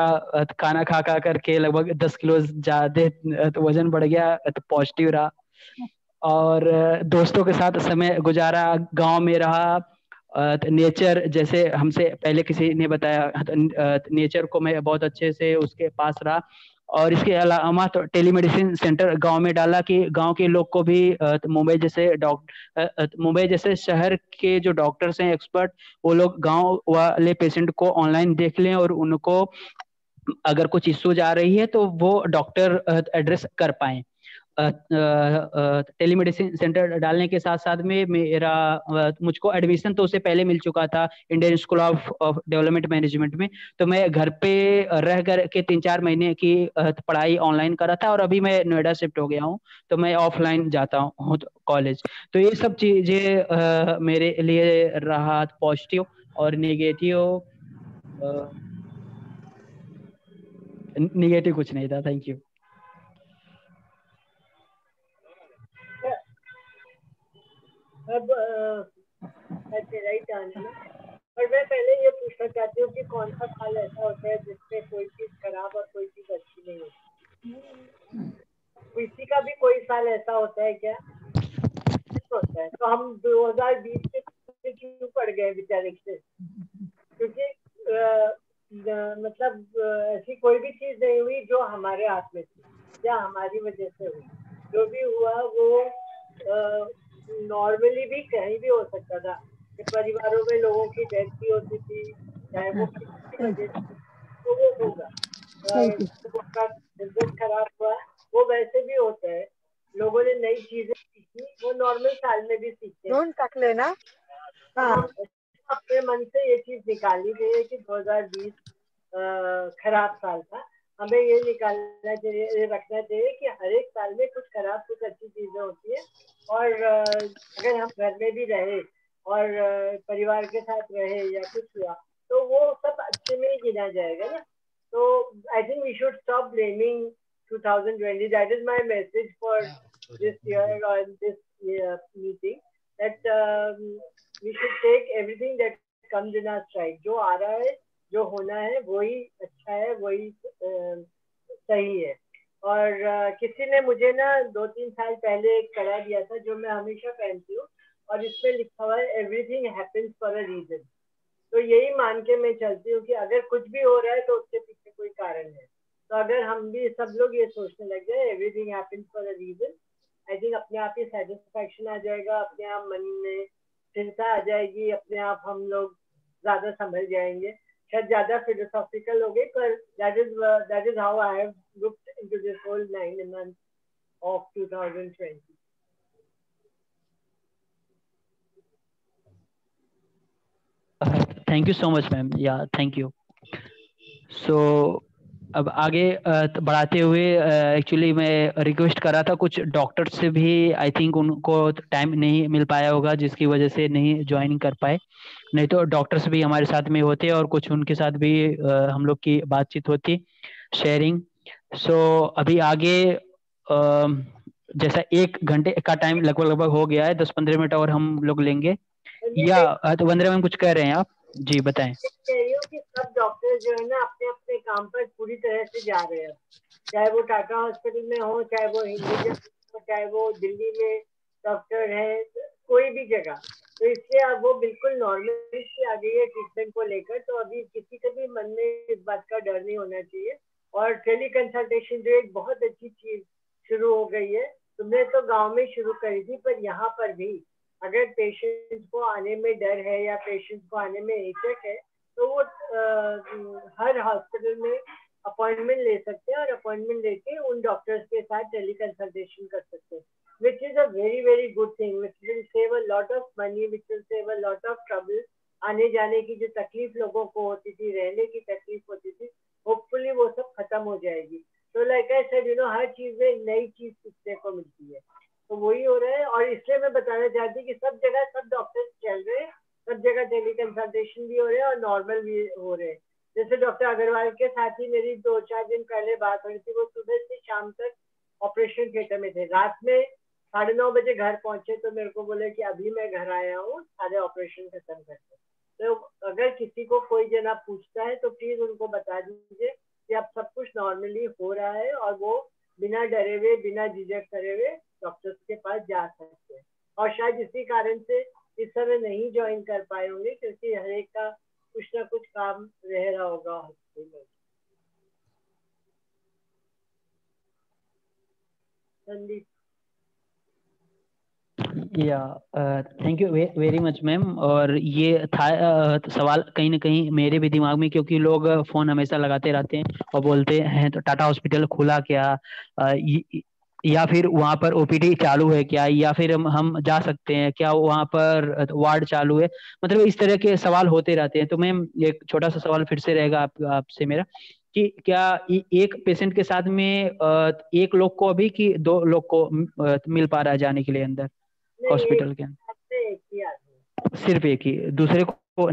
खाना खा खा करके लगभग 10 किलो ज्यादा वजन बढ़ गया, तो पॉजिटिव रहा। और दोस्तों के साथ समय गुजारा, गांव में रहा, नेचर जैसे हमसे पहले किसी ने बताया, नेचर को मैं बहुत अच्छे से उसके पास रहा। और इसके अलावा तो टेलीमेडिसिन सेंटर गांव में डाला कि गांव के लोग को भी मुंबई जैसे शहर के जो डॉक्टर्स हैं, एक्सपर्ट, वो लोग गांव वाले पेशेंट को ऑनलाइन देख लें, और उनको अगर कुछ इश्यूज आ रही है तो वो डॉक्टर एड्रेस कर पाए। टेलीमेडिसिन सेंटर डालने के साथ साथ में मेरा मुझको एडमिशन तो उससे पहले मिल चुका था Indian school of development management में। तो मैं घर पे रह कर के 3-4 महीने की पढ़ाई ऑनलाइन करा था, और अभी मैं नोएडा शिफ्ट हो गया हूँ, तो मैं ऑफलाइन जाता हूँ कॉलेज। तो ये सब चीजें मेरे लिए रहा पॉजिटिव। और नेगेटिव कुछ नहीं था। Thank you. अब राइट आने ना, पर मैं पहले ये पूछना चाहती हूँ कि कौन सा साल ऐसा होता है जिसमें कोई चीज खराब और कोई चीज अच्छी नहीं होती? किसी का भी कोई साल ऐसा होता है क्या? होता है। तो हम 2020 से क्यों पड़ गए बेचारे से? क्योंकि मतलब ऐसी कोई भी चीज नहीं हुई जो हमारे हाथ में थी या हमारी वजह से हुई। जो भी हुआ वो नॉर्मली भी कहीं भी हो सकता था, कि परिवारों में लोगों की डेथ भी होती थी, चाहे वो किसी वजह से, तो वो होगा। लोगों का बिजनेस खराब हुआ, वो वैसे भी होता है। लोगों ने नई चीजें सीखी, वो नॉर्मल साल में भी सीखते हैं। तक लेना। हाँ, अपने मन से ये चीज निकाली गई है कि 2020 खराब साल था। हमें ये निकालना चाहिए, ये रखना चाहिए कि हर एक साल में कुछ खराब कुछ अच्छी चीजें होती है। और अगर हम घर में भी रहे और परिवार के साथ रहे या कुछ हुआ, तो वो सब अच्छे में ही गिना जाएगा ना। तो I think we should stop blaming 2020. That is my message for this year or this meeting, that we should take everything that comes in our stride. जो आ रहा है, जो होना है, वही अच्छा है, वही सही है। और किसी ने मुझे ना 2-3 साल पहले एक कड़ा दिया था, जो मैं हमेशा पहनती हूँ, और इसमें लिखा हुआ है everything happens for a reason. तो यही मान के मैं चलती हूँ कि अगर कुछ भी हो रहा है तो उसके पीछे कोई कारण है। तो अगर हम भी सब लोग ये सोचने लग जाए everything happens for a reason, I think अपने आप ही सेटिस्फैक्शन आ जाएगा, अपने आप मन में चिंता आ जाएगी, अपने आप हम लोग ज्यादा संभल जाएंगे। शायद ज्यादा फिलोसॉफिकल हो गई, पर that is how I have looked into this whole 9 months of 2020. Thank you so much ma'am. या थैंक यू। सो अब आगे बढ़ाते हुए एक्चुअली मैं रिक्वेस्ट कर रहा था, कुछ डॉक्टर से भी आई थिंक उनको टाइम नहीं मिल पाया होगा, जिसकी वजह से नहीं ज्वाइन कर पाए। नहीं तो डॉक्टर्स भी हमारे साथ में होते और कुछ उनके साथ भी हम लोग की बातचीत होती, शेयरिंग। सो अभी आगे जैसा 1 घंटे का टाइम लगभग हो गया है, 10-15 मिनट और हम लोग लेंगे। या तो वंदना मैम कुछ कह रहे हैं आप? जी बताएं। कह रही हूँ कि सब डॉक्टर जो है ना अपने अपने काम पर पूरी तरह से जा रहे हैं, चाहे वो टाटा हॉस्पिटल में हो, चाहे वो हिंदुजा हो, चाहे वो दिल्ली में डॉक्टर है, कोई भी जगह। तो इसलिए अब वो बिल्कुल नॉर्मलिटी आ गई है ट्रीटमेंट को लेकर। तो अभी किसी के भी मन में इस बात का डर नहीं होना चाहिए। और टेली कंसल्टेशन जो एक बहुत अच्छी चीज शुरू हो गई है, तुमने तो गाँव में शुरू करी थी, पर यहाँ पर भी अगर पेशेंट्स को आने में डर है या पेशेंट्स को आने में हिचक है, तो वो हर हॉस्पिटल में अपॉइंटमेंट ले सकते हैं और अपॉइंटमेंट लेके उन डॉक्टर्स के साथ टेली कंसल्टेशन कर सकते हैं, which is a very very good thing, which will save a lot of money, which will save a lot of trouble. आने जाने की जो तकलीफ लोगों को होती थी, रहने की तकलीफ होती थी, होपफुली वो सब खत्म हो जाएगी। तो लाइक आई सेड हर चीज में नई चीज सीखने को मिलती है, तो वही हो रहा है। और इसलिए मैं बताना चाहती हूँ कि सब जगह सब डॉक्टर्स चल रहे हैं, सब जगह टेली कंसल्टेशन भी हो रहे हैं और नॉर्मल भी हो रहे हैं। जैसे डॉक्टर अग्रवाल के साथ ही मेरी 2-4 दिन पहले बात हुई थी, वो सुबह से शाम तक ऑपरेशन थिएटर में थे, रात में 9:30 बजे घर पहुंचे, तो मेरे को बोले कि अभी मैं घर आया हूँ, सारे ऑपरेशन खत्म करके। तो अगर किसी को कोई जना पूछता है तो प्लीज उनको बता दीजिए कि अब सब कुछ नॉर्मली हो रहा है और वो बिना डरे हुए, बिना झिझक करे हुए डॉक्टर्स के पास जा सकते हैं। और शायद इसी कारण से इस समय नहीं ज्वाइन कर पाए होंगे, क्योंकि हर एक का कुछ ना कुछ काम रह रहा होगा हॉस्पिटल में। संदीप। या thank you very much ma'am. और ये था सवाल कहीं ना कहीं मेरे भी दिमाग में, क्योंकि लोग फोन हमेशा लगाते रहते हैं और बोलते हैं तो टाटा हॉस्पिटल खुला क्या, या फिर वहाँ पर ओपीडी चालू है क्या, या फिर हम जा सकते हैं क्या, वहाँ पर वार्ड चालू है, मतलब इस तरह के सवाल होते रहते हैं। तो मैम एक छोटा सा सवाल फिर से रहेगा आपसे मेरा कि क्या एक पेशेंट के साथ में एक लोग को अभी कि 2 लोग को मिल पा रहा है जाने के लिए अंदर हॉस्पिटल के अंदर? सिर्फ एक ही, दूसरे को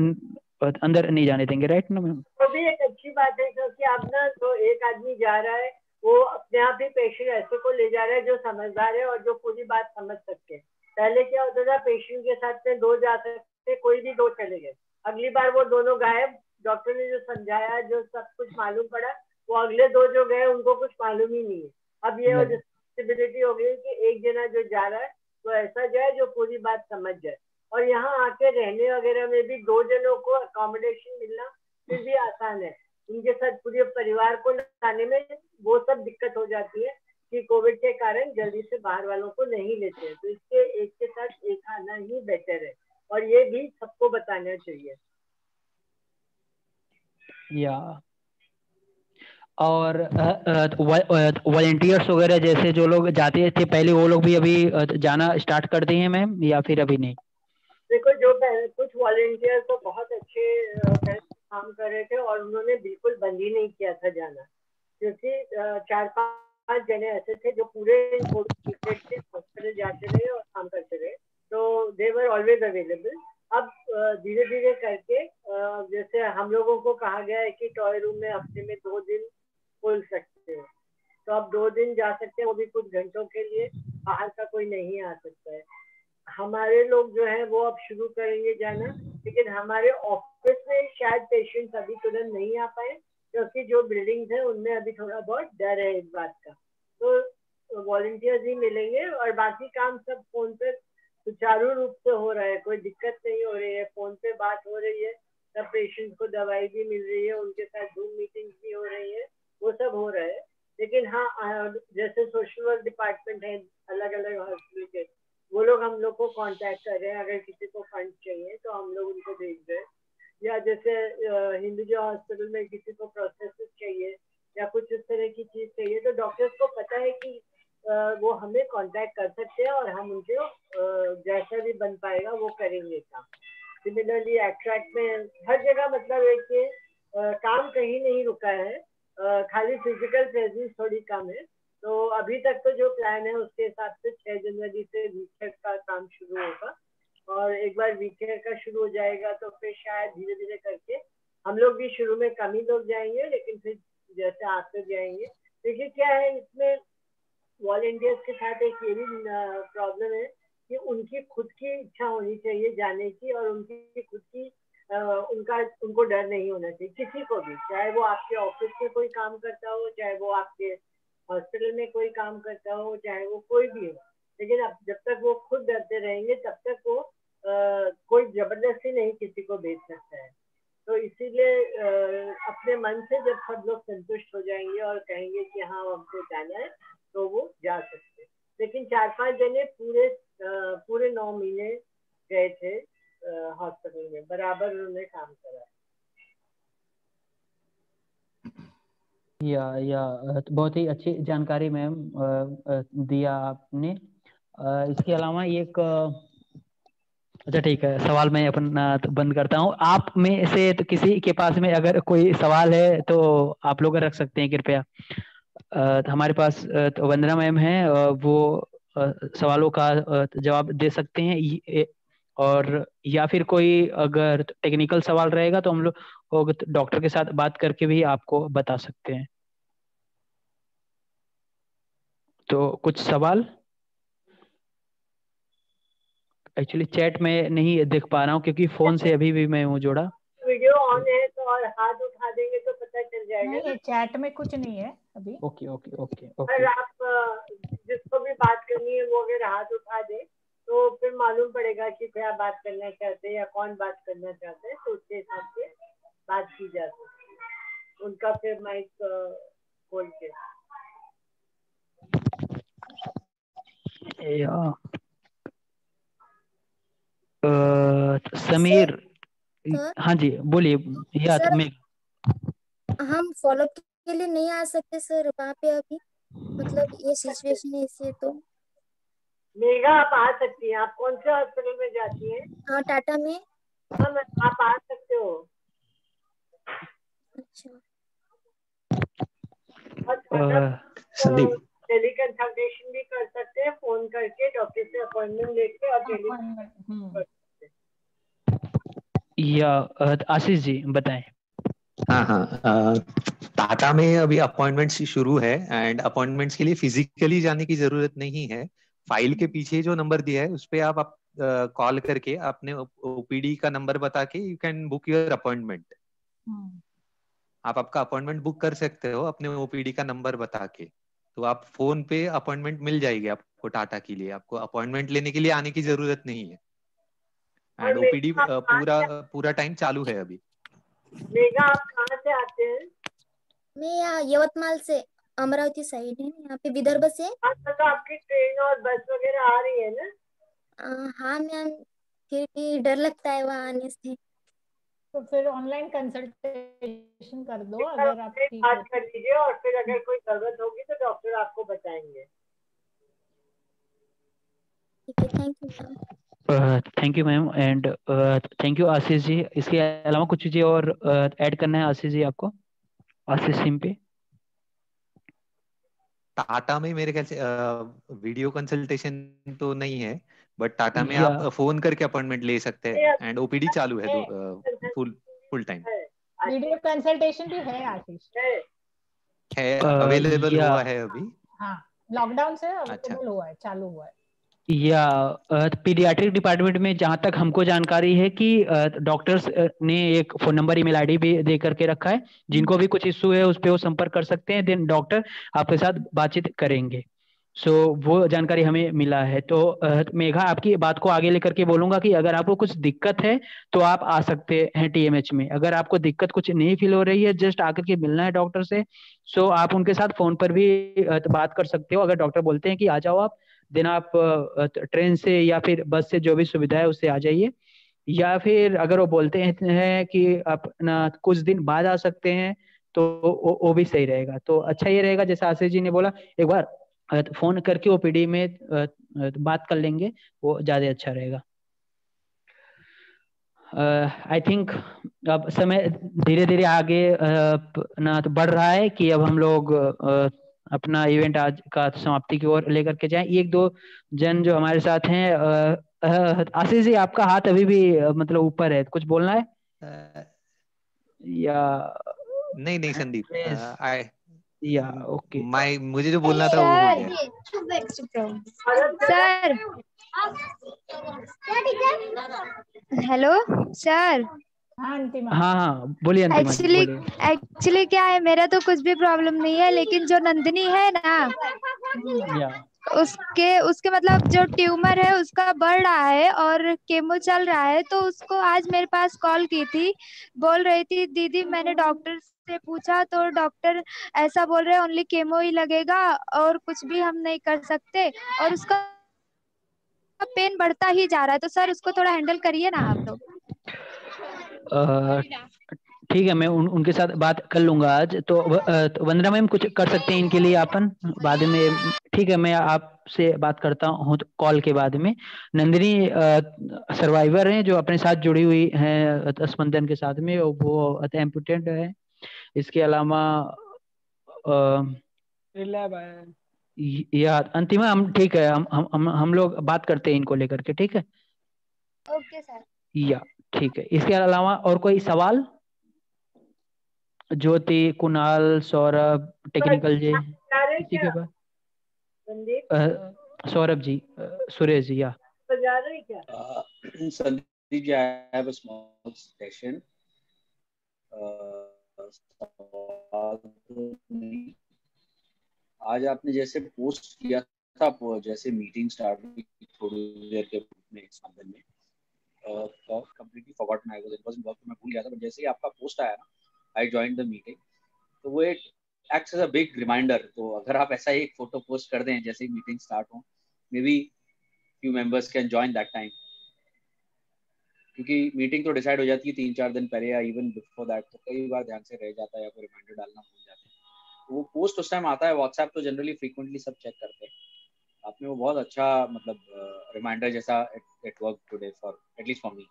अंदर नहीं जाने देंगे, राइट ना मैम? वो भी एक अच्छी बात है, क्योंकि अब ना तो एक आदमी जा रहा है, वो अपने आप ही पेशेंट ऐसे को ले जा रहा है जो समझदार है और जो पूरी बात समझ सकते हैं। पहले क्या होता था, पेशेंट के साथ में 2 जा सकते, कोई भी 2 चले गए, अगली बार वो दोनों गायब। डॉक्टर ने जो समझाया, जो सब कुछ मालूम पड़ा, वो अगले 2 जो गए उनको कुछ मालूम ही नहीं है। अब ये रिस्पॉन्सिबिलिटी हो गई कि एक जना जो जा रहा है तो ऐसा जाए जो पूरी बात समझ जाए। और यहाँ आके रहने वगैरह में भी 2 जनों को अकोमोडेशन मिलना फिर भी आसान है, उनके साथ पूरे परिवार को लाने में वो सब दिक्कत हो जाती है कि कोविड के कारण जल्दी से बाहर वालों को नहीं लेते हैं। तो इसके एक के साथ एक आना ही बेटर है, और ये भी सबको बताना चाहिए। या और वॉलंटियर्स वगैरह जैसे जो लोग जाते थे पहले, वो लोग भी अभी जाना स्टार्ट कर दिए हैं मैम, या फिर अभी नहीं? देखो, जो कुछ वॉलंटियर तो बहुत अच्छे काम कर रहे थे और उन्होंने बिल्कुल बंद ही नहीं किया था जाना, क्योंकि 4-5 जने ऐसे थे जो पूरे हॉस्पिटल जाते रहे और काम करते रहे, तो दे वर ऑलवेज अवेलेबल। अब धीरे धीरे करके जैसे हम लोगों को कहा गया है कि टॉय रूम में हफ्ते में 2 दिन खोल सकते हो, तो अब 2 दिन जा सकते हैं, वो भी कुछ घंटों के लिए, बाहर का कोई नहीं आ सकता है। हमारे लोग जो है वो अब शुरू करेंगे जाना, लेकिन हमारे ऑफिस में शायद पेशेंट्स अभी तुरंत नहीं आ पाए, क्योंकि जो बिल्डिंग्स है उनमें अभी थोड़ा बहुत डर है इस बात का। तो वॉलंटियर्स ही मिलेंगे और बाकी काम सब फोन पे सुचारू रूप से हो रहा है, कोई दिक्कत नहीं हो रही है, फोन पे बात हो रही है, सब पेशेंट को दवाई भी मिल रही है, उनके साथ जूम मीटिंग भी हो रही है, वो सब हो रहा है। लेकिन हाँ, जैसे सोशल वर्क डिपार्टमेंट है अलग अलग हॉस्पिटल के, वो लोग हम लोग को कांटेक्ट कर रहे हैं, अगर किसी को फंड चाहिए तो हम लोग उनको भेज रहे हैं, या जैसे हिंदुजा हॉस्पिटल में किसी को प्रोसेसेस चाहिए या कुछ इस तरह की चीज चाहिए, तो डॉक्टर्स को पता है कि वो हमें कांटेक्ट कर सकते हैं और हम उनको जैसा भी बन पाएगा वो करेंगे काम। सिमिलरली एक्ट्रैक्ट में हर जगह मतलब है कि काम कहीं नहीं रुका है, खाली फिजिकल प्रेजेंस थोड़ी कम है। तो अभी तक तो जो प्लान है उसके हिसाब से 6 जनवरी से वीकेंड का काम शुरू होगा, और एक बार वीकेंड का शुरू हो जाएगा तो फिर शायद धीरे धीरे करके हम लोग भी शुरू में कम ही लोग जाएंगे, लेकिन फिर जैसे आते जाएंगे। देखिए क्या है, इसमें वॉलंटियर्स के साथ एक ये भी प्रॉब्लम है कि उनकी खुद की इच्छा होनी चाहिए जाने की, और उनकी खुद की उनको डर नहीं होना चाहिए किसी को भी, चाहे वो आपके ऑफिस में कोई काम करता हो, चाहे वो आपके हॉस्पिटल में कोई काम करता हो, चाहे वो कोई भी हो। लेकिन अब जब तक वो खुद डरते रहेंगे तब तक वो कोई जबरदस्ती नहीं किसी को भेज सकता है। तो इसीलिए अपने मन से जब सब लोग संतुष्ट हो जाएंगे और कहेंगे कि हाँ हमको जाना है, तो वो जा सकते। लेकिन 4-5 जने पूरे 9 महीने गए थे हॉस्पिटल में, बराबर उन्होंने काम करा। या बहुत ही अच्छी जानकारी मैम दिया आपने। इसके अलावा एक अच्छा ठीक है, सवाल मैं अपना बंद करता हूँ। आप में से तो किसी के पास में अगर कोई सवाल है तो आप लोग रख सकते हैं कृपया। हमारे पास वंदना मैम है, वो सवालों का जवाब दे सकते हैं, और या फिर कोई अगर टेक्निकल सवाल रहेगा तो हम लोग डॉक्टर के साथ बात करके भी आपको बता सकते हैं। तो कुछ सवाल एक्चुअली चैट में नहीं देख पा रहा हूँ क्योंकि फोन से अभी भी मैं हूँ जुड़ा। वीडियो ऑन है तो और हाथ उठा देंगे तो पता चल जाएगा। नहीं, चैट में कुछ नहीं है अभी। ओके ओके ओके और ओके। आप जिसको भी बात करनी है वो अगर हाथ उठा दे तो फिर मालूम पड़ेगा कि क्या बात करना चाहते हैं या कौन बात करना चाहते हैं, तो उसके हिसाब से बात की जा सकती है। उनका फिर माइक खोल के। समीर, सर, हाँ जी बोलिए। या सर मैं हम फॉलोअप के लिए नहीं आ सकते सर वहाँ पे अभी, मतलब ये सिचुएशन है इससे। तो मेघा आप आ सकती हैं। आप कौन से हॉस्पिटल में जाती हैं? हाँ, टाटा में। हाँ आप आ सकते हो। अच्छा। संदीप, टेली कंसल्टेशन भी कर सकते हैं, फोन करके डॉक्टर से अपॉइंटमेंट लेके और टेली या आशीष जी बताएं। हाँ हाँ, टाटा में अभी अपॉइंटमेंट्स शुरू है एंड अपॉइंटमेंट्स के लिए फिजिकली जाने की जरूरत नहीं है। फाइल के पीछे जो नंबर दिया है उस पे आप कॉल करके अपने ओपीडी का नंबर बता के you can book your appointment. आप आपका अपॉइंटमेंट बुक कर सकते हो अपने ओपीडी का नंबर बता के। तो आप फोन पे अपॉइंटमेंट मिल जाएगी आपको टाटा के लिए, आपको अपॉइंटमेंट लेने के लिए आने की जरूरत नहीं है। एंड ओपीडी पूरा टाइम चालू है अभी। मेघा आप कहाँ से आते हैं? मैं यहाँ यवतमाल से, अमरावती साइड है यहाँ पे, विदर्भ से। हाँ तो आपकी ट्रेन और बस वगैरह आ रही है ना? हाँ मैम, फिर भी डर लगता है वहाँ आने से। तो फिर ऑनलाइन कंसल्टेशन कर दो अगर आप ठीक बात कर लीजिए और फिर अगर कोई जरूरत होगी तो डॉक्टर आपको बताएंगे। ठीक है, thank you ma'am. Thank you ma'am and thank you Ashish ji. इसके अलावा कुछ चीजें और ऐड करना है आशीष जी आपको? आशीष सिम पे टाटा में मेरे ख्याल से वीडियो कंसल्टेशन तो नहीं है, बट टाटा में आप फोन करके अपॉइंटमेंट ले सकते हैं एंड ओपीडी चालू है फुल टाइम। वीडियो कंसल्टेशन भी है आशीष, है अवेलेबल हुआ है अभी। हाँ लॉकडाउन से अवेलेबल हुआ है, चालू हुआ है। या पीडियाट्रिक डिपार्टमेंट में जहां तक हमको जानकारी है कि डॉक्टर्स ने एक फोन नंबर ईमेल आईडी भी दे करके रखा है, जिनको भी कुछ इश्यू है उस पे वो संपर्क कर सकते हैं, देन डॉक्टर आपके साथ बातचीत करेंगे। सो वो जानकारी हमें मिला है। तो मेघा आपकी बात को आगे लेकर के बोलूंगा कि अगर आपको कुछ दिक्कत है तो आप आ सकते हैं टीएमएच में। अगर आपको दिक्कत कुछ नहीं फील हो रही है, जस्ट आकर के मिलना है डॉक्टर से, सो आप उनके साथ फोन पर भी बात कर सकते हो। अगर डॉक्टर बोलते हैं कि आ जाओ आप, देन आप ट्रेन से या फिर बस से जो भी सुविधा है उससे आ जाइए, या फिर अगर वो बोलते हैं कि आप ना कुछ दिन बाद आ सकते हैं तो वो भी सही रहेगा। तो अच्छा ये रहेगा जैसे आशीष जी ने बोला, एक बार फोन करके ओपीडी में बात कर लेंगे, वो ज्यादा अच्छा रहेगा। आई थिंक अब समय धीरे धीरे आगे ना तो बढ़ रहा है कि अब हम लोग अपना इवेंट आज का समाप्ति की ओर लेकर के जाएं। एक दो जन जो हमारे साथ हैं, आशीष जी आपका हाथ अभी भी मतलब ऊपर है, कुछ बोलना है? या नहीं संदीप, या ओके, मुझे जो बोलना था वो हो गया। Sir hello sir. हाँ बोलिए अंतिमा जी, बोलिए। एक्चुअली क्या है, मेरा तो कुछ भी प्रॉब्लम नहीं है, लेकिन जो नंदिनी है ना, उसके मतलब जो ट्यूमर है उसका बढ़ रहा है और केमो चल रहा है। तो उसको आज मेरे पास कॉल की थी, बोल रही थी दीदी मैंने डॉक्टर से पूछा तो डॉक्टर ऐसा बोल रहे ओनली केमो ही लगेगा और कुछ भी हम नहीं कर सकते, और उसका पेन बढ़ता ही जा रहा है। तो सर उसको थोड़ा हैंडल करिए ना आप लोग। ठीक है, मैं उनके साथ बात कर लूंगा आज। तो वंदना मैम कुछ कर सकते हैं इनके लिए अपन बाद में? ठीक है, मैं आपसे बात करता हूँ कॉल के बाद में। नंदिनी सर्वाइवर हैं जो अपने साथ जुड़ी हुई हैं स्पंदन के साथ में, वो एम्पुटेंट है। इसके अलावा लैब आया है। या अंतिमा, हम ठीक है, हम लोग बात करते हैं इनको लेकर के, ठीक है? Okay sir. या ठीक है। इसके अलावा और कोई सवाल? ज्योति, कुणाल, सौरभ, टेक्निकल जी, बजा रहे किसी क्या के पास? संदीप? सौरभ जी, सुरेश जी, या बजा रहे क्या? Sandeep ji, I have a small suggestion. आज आपने जैसे पोस्ट किया था, जैसे मीटिंग स्टार्ट हुई थोड़ी देर के में स्पंदन में, completely forgotten, I was involved, मैं भूल गया था, बट जैसे ही आपका पोस्ट आया ना, I joined the meeting, तो वो एक acts as a big reminder। तो अगर आप ऐसा ही एक फोटो पोस्ट कर दें जैसे ही मीटिंग स्टार्ट हो, may be few members can join that time, क्योंकि मीटिंग तो डिसाइड हो जाती है 3-4 दिन पहले या इवन बिफोर दैट, तो कई बार ध्यान से रह जाता है या कोई रिमाइंडर डालना भूल जाते हैं, तो वो पोस्ट उस टाइम आता है। व्हाट्सएप तो जनरली फ्रीक्वेंटली सब चेक करते हैं। आपने वो बहुत अच्छा मतलब रिमाइंडर जैसा it work today for at least for me.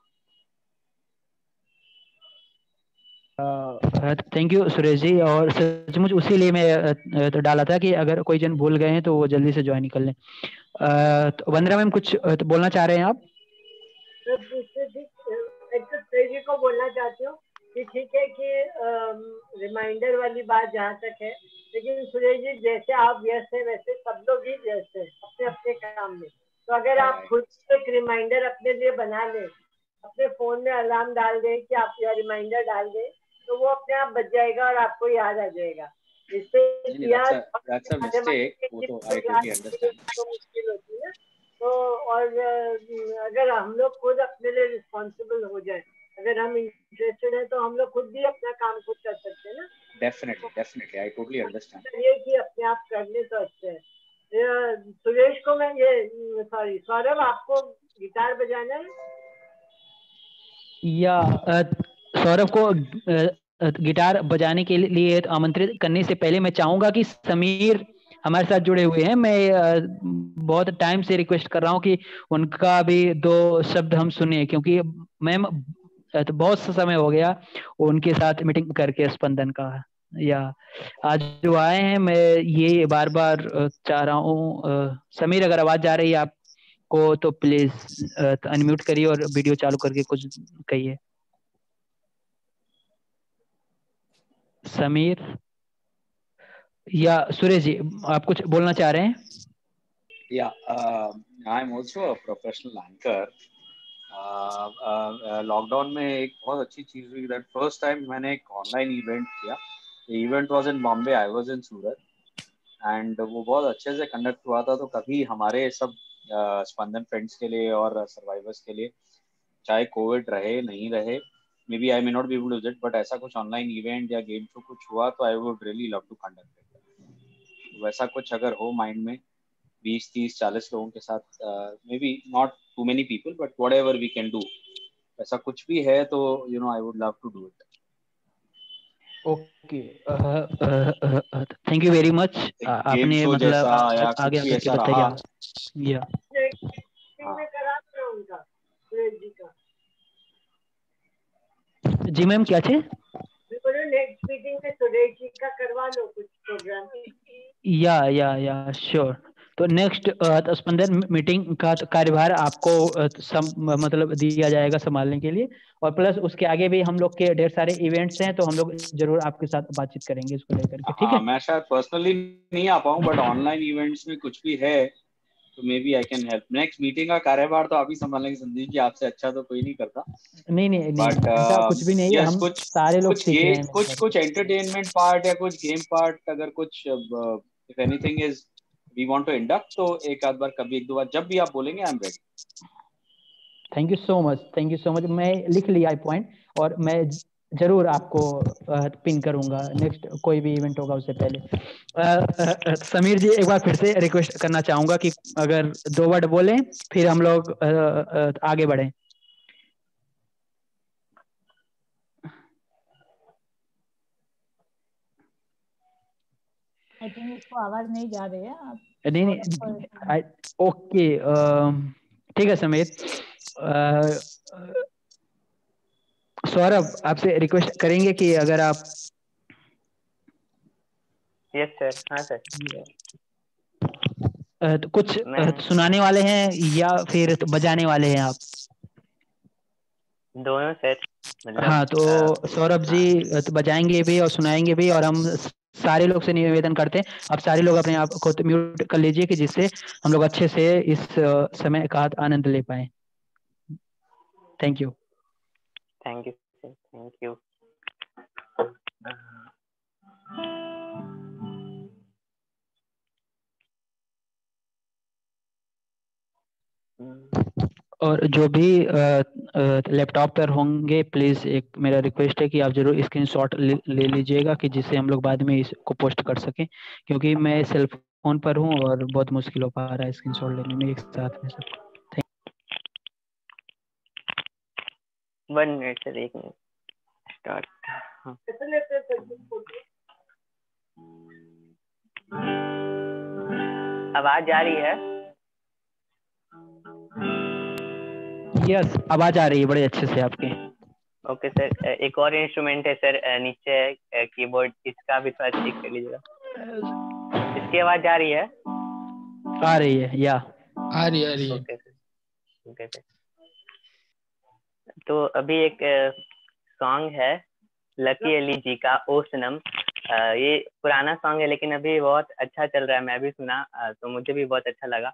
Thank you Suresh ji. और सचमुच उसी लिए मैं तो डाला था कि अगर कोई जन भूल गए हैं तो वो जल्दी से ज्वाइन कर लें। तो वंदना मैम कुछ तो बोलना चाह रहे हैं आप? जी को बोलना चाहती हूँ कि ठीक है कि रिमाइंडर वाली बात जहाँ तक है, लेकिन सुरेश जी जैसे आप व्यस्त हैं वैसे सब लोग ही व्यस्त हैं अपने अपने काम में। तो अगर आप खुद एक रिमाइंडर अपने लिए बना लें, अपने फोन में अलार्म डाल दें कि आप यह रिमाइंडर डाल दें, तो वो अपने आप बच जाएगा और आपको याद आ जाएगा। इससे मुश्किल होती है। तो और अगर हम लोग खुद अपने लिए रिस्पॉन्सिबल हो जाए, अगर हम इंटरेस्टेड हैं तो हम लोग खुद भी अपना काम खुद कर सकते हैं ना। Definitely I totally understand. ये कि अपने आप करने तो अच्छे है। सुरेश को मैं ये सॉरी सौरभ, आपको गिटार बजाना है? या सौरभ को गिटार बजाने के लिए आमंत्रित करने से पहले मैं चाहूंगा कि समीर हमारे साथ जुड़े हुए हैं, मैं बहुत टाइम से रिक्वेस्ट कर रहा हूं कि उनका भी 2 शब्द हम सुने, क्योंकि मैम तो बहुत सा समय हो गया उनके साथ मीटिंग करके स्पंदन का। या आज जो आए हैं, मैं ये बार बार चाह रहा हूँ, समीर अगर आवाज जा रही है आपको तो प्लीज अनम्यूट करिए और वीडियो चालू करके कुछ कहिए। समीर या सुरेश जी, आप कुछ बोलना चाह रहे हैं? या I am also a professional anchor. Lockdown में एक बहुत अच्छी चीज हुई दैट फर्स्ट टाइम मैंने एक ऑनलाइन इवेंट किया। Event was in Bombay, I was in Surat, and वो बहुत अच्छे से कंडक्ट हुआ था। तो कभी हमारे सब स्पंदन फ्रेंड्स के लिए और सर्वाइवर्स के लिए, चाहे कोविड रहे नहीं रहे, maybe I may not be able to visit, but ऐसा कुछ ऑनलाइन इवेंट या गेम शो कुछ हुआ तो I would really love to conduct it. वैसा कुछ अगर हो माइंड में 20, 30, 40 लोगों के साथ, maybe not too many people but whatever we can do, ऐसा कुछ भी है तो you know I would love to do it. Okay, thank you very much. आपने मतलब आगे आकर के बताया। या जी मैम, क्या थे? नेक्स्ट मीटिंग में सुरेश जी का करवा लो कुछ प्रोग्राम। या श्योर। तो नेक्स्ट स्पंदन मीटिंग का कार्यभार आपको मतलब दिया जाएगा संभालने के लिए, और प्लस उसके आगे भी हम लोग के ढेर सारे इवेंट्स हैं, तो हम लोग जरूर आपके साथ बातचीत करेंगे इसको लेकर के, ठीक है? मैं शायद पर्सनली नहीं आ पाऊँ, बट ऑनलाइन इवेंट्स में कुछ भी है तो maybe I can help. Next meeting का कार्यभार तो आप ही संभालेंगे संदीप जी, आपसे अच्छा तो कोई नहीं करता। नहीं बट कुछ भी नहीं, हम सारे लोग सीख रहे हैं। कुछ एंटरटेनमेंट पार्ट या कुछ गेम पार्ट, अगर कुछ if anything is we want to induct, तो एक आध बार कभी 1-2 बार जब भी आप बोलेंगे I am ready. Thank you so much. मैं लिख लिया पॉइंट, और मैं जरूर आपको पिन करूंगा नेक्स्ट कोई भी इवेंट होगा उससे पहले। समीर जी, एक बार फिर से रिक्वेस्ट करना चाहूंगा कि अगर 2 वर्ड बोलें फिर हम लोग आगे बढ़ें। आई थिंक उसको आवाज नहीं जा रही है। नहीं ओके, ठीक है समीर। सौरभ, आपसे रिक्वेस्ट करेंगे कि अगर आप यस सर। हाँ सर। तो कुछ सुनाने वाले हैं या फिर बजाने वाले हैं आप? दोनों सर, मतलब हाँ तो सौरभ जी तो बजाएंगे भी और सुनाएंगे भी, और हम सारे लोग से निवेदन करते हैं आप सारे लोग अपने आप को म्यूट कर लीजिए कि जिससे हम लोग अच्छे से इस समय का आनंद ले पाए। Thank you. Thank you sir, thank you. और जो भी लैपटॉप पर होंगे प्लीज एक मेरा रिक्वेस्ट है कि आप जरूर स्क्रीनशॉट ले लीजिएगा कि जिससे हम लोग बाद में इसको पोस्ट कर सकें, क्योंकि मैं सेल फोन पर हूँ और बहुत मुश्किल हो पा रहा है स्क्रीनशॉट लेने में एक साथ में सबको। 1 मिनट सर, 1 मिनट स्टार्ट। आवाज आ रही है? यस आवाज आ रही है बड़े अच्छे से आपके। ओके सर, एक और इंस्ट्रूमेंट है सर नीचे है कीबोर्ड, इसका भी थोड़ा चेक कर लीजिएगा। इसकी आवाज आ रही है? आ रही है या आ रही है। Okay sir, okay sir. तो अभी एक सॉन्ग है लकी अली जी का, ओ सनम। ये पुराना सॉन्ग है लेकिन अभी बहुत अच्छा चल रहा है, मैं भी सुना तो मुझे भी बहुत अच्छा लगा,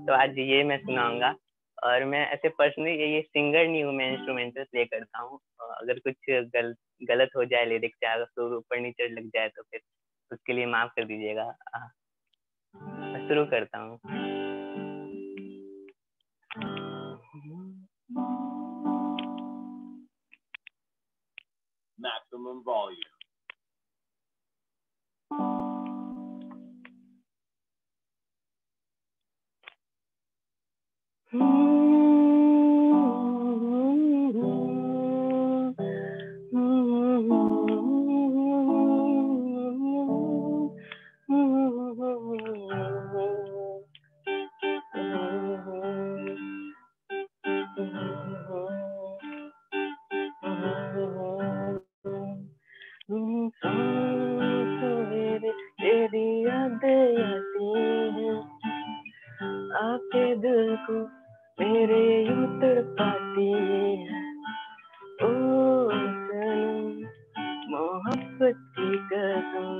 तो आज ये मैं सुनाऊंगा। और मैं ऐसे पर्सनली ये सिंगर नहीं हूँ, मैं इंस्ट्रूमेंटल प्ले करता हूँ। अगर कुछ गलत हो जाए लिरिक्स या सुर ऊपर नीचे लग जाए तो फिर उसके लिए माफ कर दीजिएगा। मैं शुरू करता हूँ। Maximum volume. तेरी यादें आती हैं, आपके दिल को मेरे यूं तड़पाती है। ओ सनम मोहब्बत की कसम,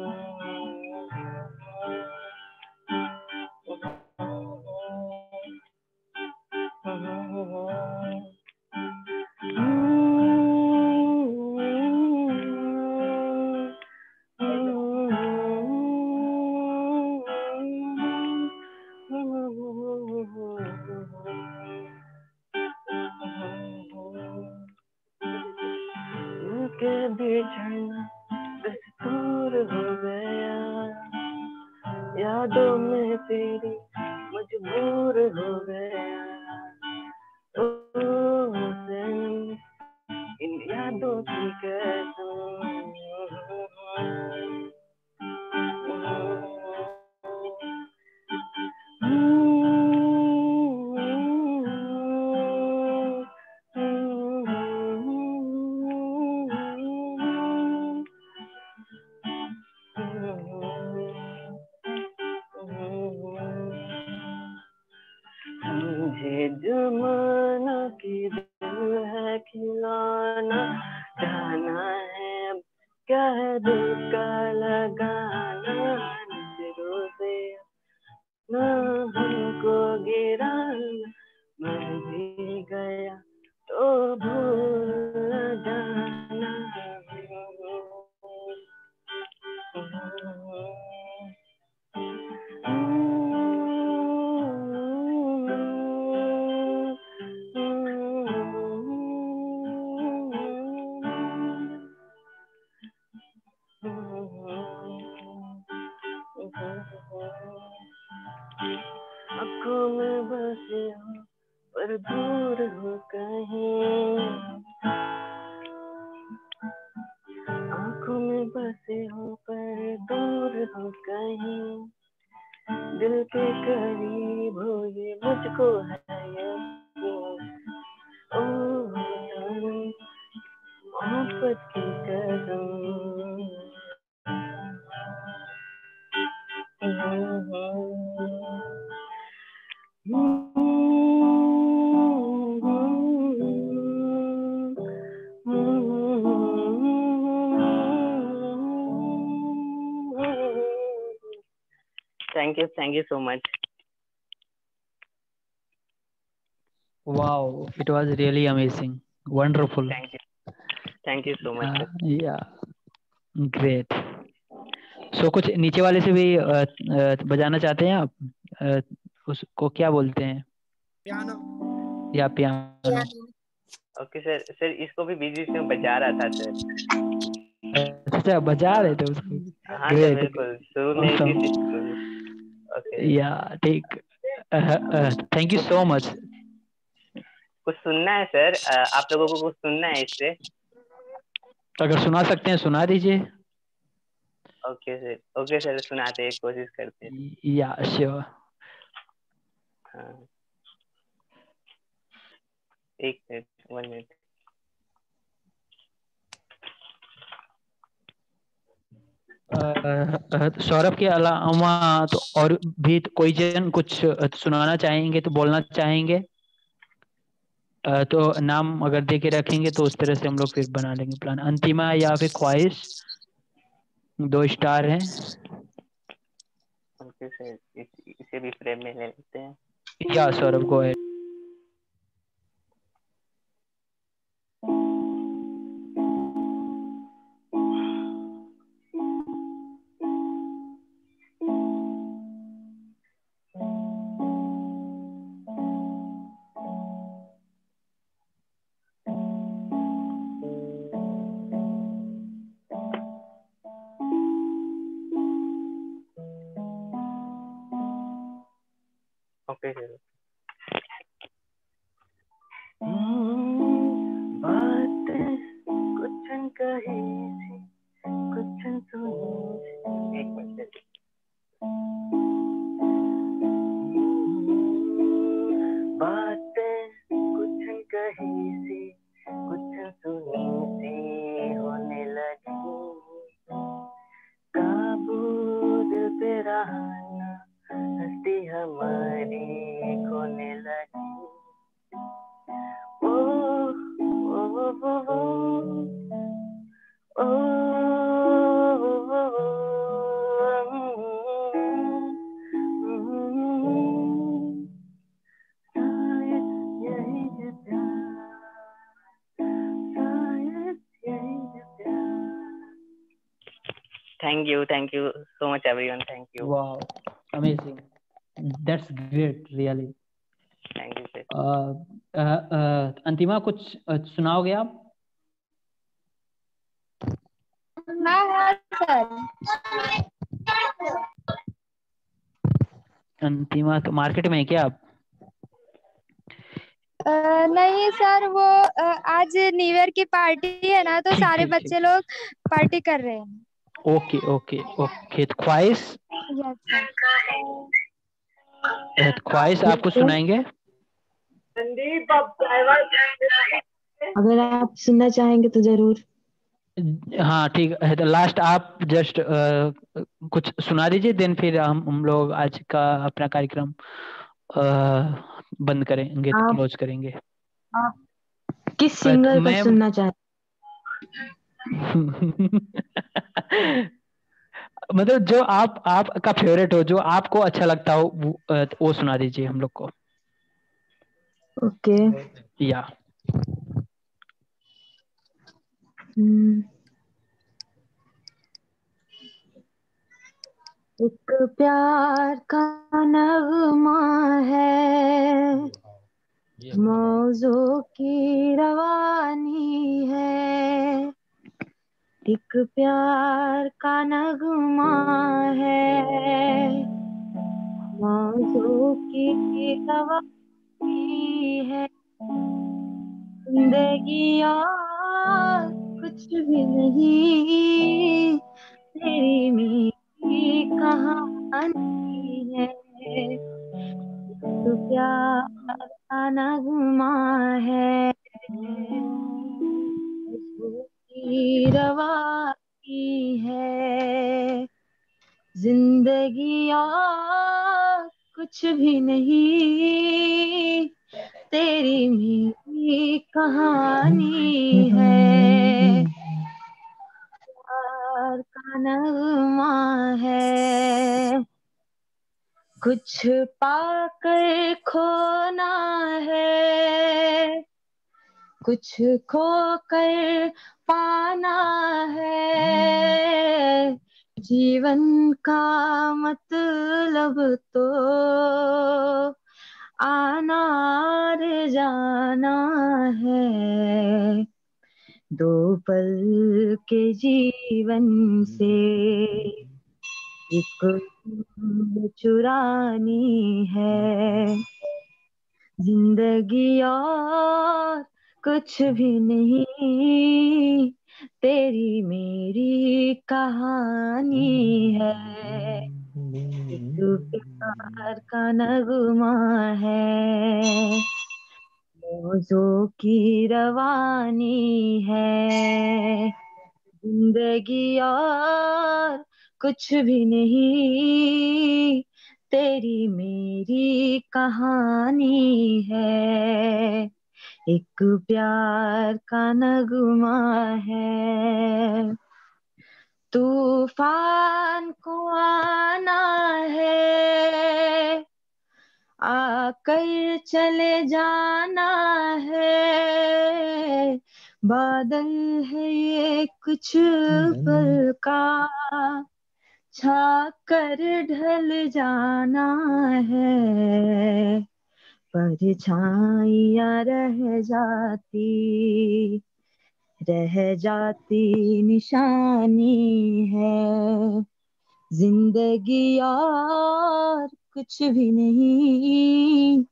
के बिछड़ना दस्तूर हो गया, यादों में तेरी मजबूर हो गया। ओ सनम इन यादों की कसम, समझे जमाना की दिल है खिलौना, जाना है अब क्या है दिल का लगाना, नजरों से ना हमको गिराना, मर भी गया तो भूल न जाना। आँखों में बसे हो पर दूर हो कहीं, आँखों में बसे हो पर दूर हो कहीं, दिल के करीब हो ये मुझको है यकीन। ओ सनम मोहब्बत की कसम, Thank you so much. Wow, it was really amazing, wonderful. Thank you so much, sir. Yeah, great. So कुछ नीचे वाले से भी बजाना चाहते हैं आप? उसको क्या बोलते हैं? पियानो या पियानो? ओके सर, सर इसको भी बीच बीच में बजा रहा था सर। अच्छा, बजा रहे थे उसको? हाँ सर, Great. बिल्कुल शुरू में Awesome. इसी ओके। या ठीक, थैंक यू सो मच। कुछ सुनना है सर? आप लोगों को कुछ सुनना है इससे? अगर सुना सकते हैं सुना दीजिए। ओके सर, सुनाते हैं, कोशिश करते हैं। या श्योर। हाँ, एक मिनट, 1 मिनट। सौरभ के अलावा तो और भी तो कोई जन कुछ सुनाना चाहेंगे तो बोलना चाहेंगे तो नाम अगर दे के रखेंगे तो उस तरह से हम लोग फिर बना लेंगे प्लान। अंतिमा या फिर ख्वाहिश 2 स्टार हैं। ओके सर, इसे भी फ्रेम में ले लेते हैं। या Saurabh go ahead. Okay sir. बातें कुछ कही थी, कुछ सुनी। एक मिनट। बातें कुछ कही थी, कुछ सुनी थी, होने लगी काबू दिल पे रहा ना, हस्ती हमारी खोने लगी। ओ ओ ओ ओ Thank you so much everyone. Thank you. Wow, amazing. That's great, really. Thank you sir. अंतिमा कुछ सुनाओगे आप? हाँ सर। अंतिमा तो मार्केट में है क्या आप? नहीं सर, वो आज न्यू ईयर की पार्टी है ना, तो सारे बच्चे लोग पार्टी कर रहे हैं। Okay okay okay. तो ख्वाहिश? ख्वाहिश आपको सुनाएंगे? संदीप, अगर आप सुनना चाहेंगे तो जरूर। हाँ ठीक है, तो लास्ट आप जस्ट कुछ सुना दीजिए, देन फिर हम लोग आज का अपना कार्यक्रम बंद करेंगे, तो क्लोज करेंगे। आप किस सिंगर का सुनना चाहते? मतलब जो आपका फेवरेट हो, जो आपको अच्छा लगता हो, वो सुना दीजिए हम लोग को। ओके। या एक प्यार का नगमा है, मौजों की रवानी है। एक प्यार का नगमा है, मौजों की रवानी है। जिंदगी और कुछ भी नहीं, तेरी मेरी कहानी है। तो प्यार का नगमा है, की रवानी है। जिंदगी और कुछ भी नहीं, तेरी मेरी कहानी है, प्यार का नगमा है, कुछ पाकर खोना है, कुछ खोकर पाना है, जीवन का मतलब तो आना और जाना है, दो पल के जीवन से एक उम्र चुरानी है, जिंदगी और कुछ भी नहीं, तेरी मेरी कहानी है, एक प्यार का नगमा है, मौजों की रवानी है, जिंदगी और कुछ भी नहीं, तेरी मेरी कहानी है, एक प्यार का नगमा है, तूफान को आना है, आकर चले जाना है, बादल है ये कुछ पल का, छाकर ढल जाना है, परछाइयाँ रह जाती निशानी है, जिंदगी और कुछ भी नहीं,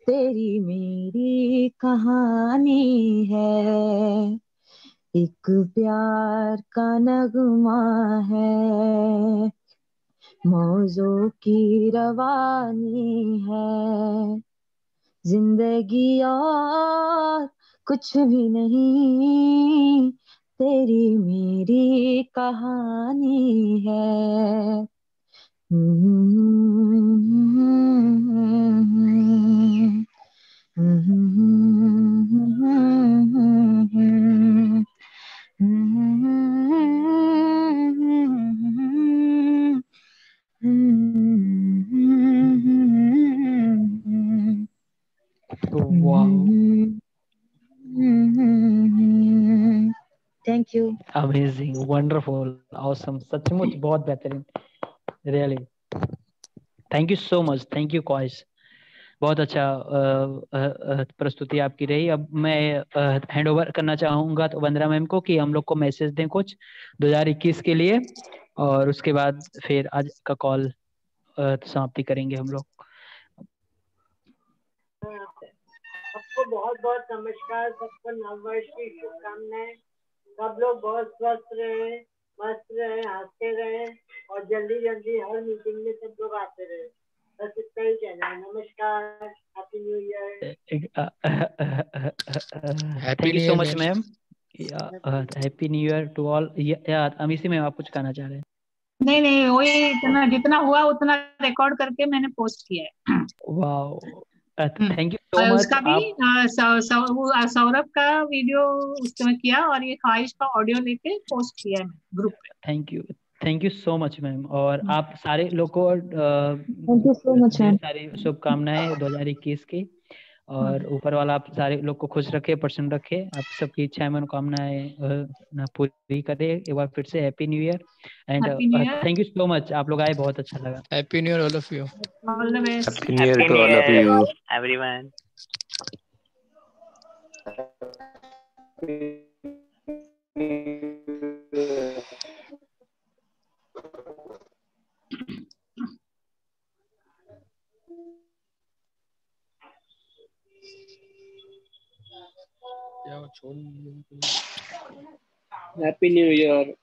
तेरी मेरी कहानी है, एक प्यार का नगमा है, मौजों की रवानी है, जिंदगी और कुछ भी नहीं, तेरी मेरी कहानी है। Thank you. Amazing, wonderful, awesome, सचमुच बहुत बेहतरीन, really thank you so much, thank you कॉइस, बहुत अच्छा प्रस्तुति आपकी रही। अब मैं हैंड ओवर करना चाहूंगा तो वंदना मैम को कि हम लोग को मैसेज दें कुछ 2021 के लिए, और उसके बाद फिर आज का कॉल समाप्ति करेंगे हम लोग। सबको बहुत बहुत नमस्कार, सबको नववर्ष की शुभकामनाएं, सब लोग बहुत स्वस्थ रहे, मस्त रहे, हंसते रहे और जल्दी जल्दी हर मीटिंग में सब लोग आते रहे, बस इतना ही कहना है। नमस्कार, happy new year. Thank you so much ma'am, happy new year to all. Amishi ma'am आप कुछ कहना चाह रहे हैं? नहीं, वही इतना जितना हुआ उतना रिकॉर्ड करके मैंने पोस्ट किया है। Wow, thank you so much. उसका भी सौरभ का वीडियो उसमें किया और ये ख्वाहिश का ऑडियो लेके पोस्ट किया है ग्रुप पे। Thank you so much ma'am, और आप सारे लोग को थैंक यू सो मच ढेर मैम। सारी शुभकामनाएं 2021 की, और ऊपर वाला आप सारे लोग को खुश रखे, प्रसन्न रखे, आप सबकी इच्छाएं मनोकामनाएं पूरी करे। एक बार फिर से happy new year and thank you so much, आप लोग आए, बहुत अच्छा लगा। Happy new year all of you. All the best. Happy new year to all of you everyone. Happy new year.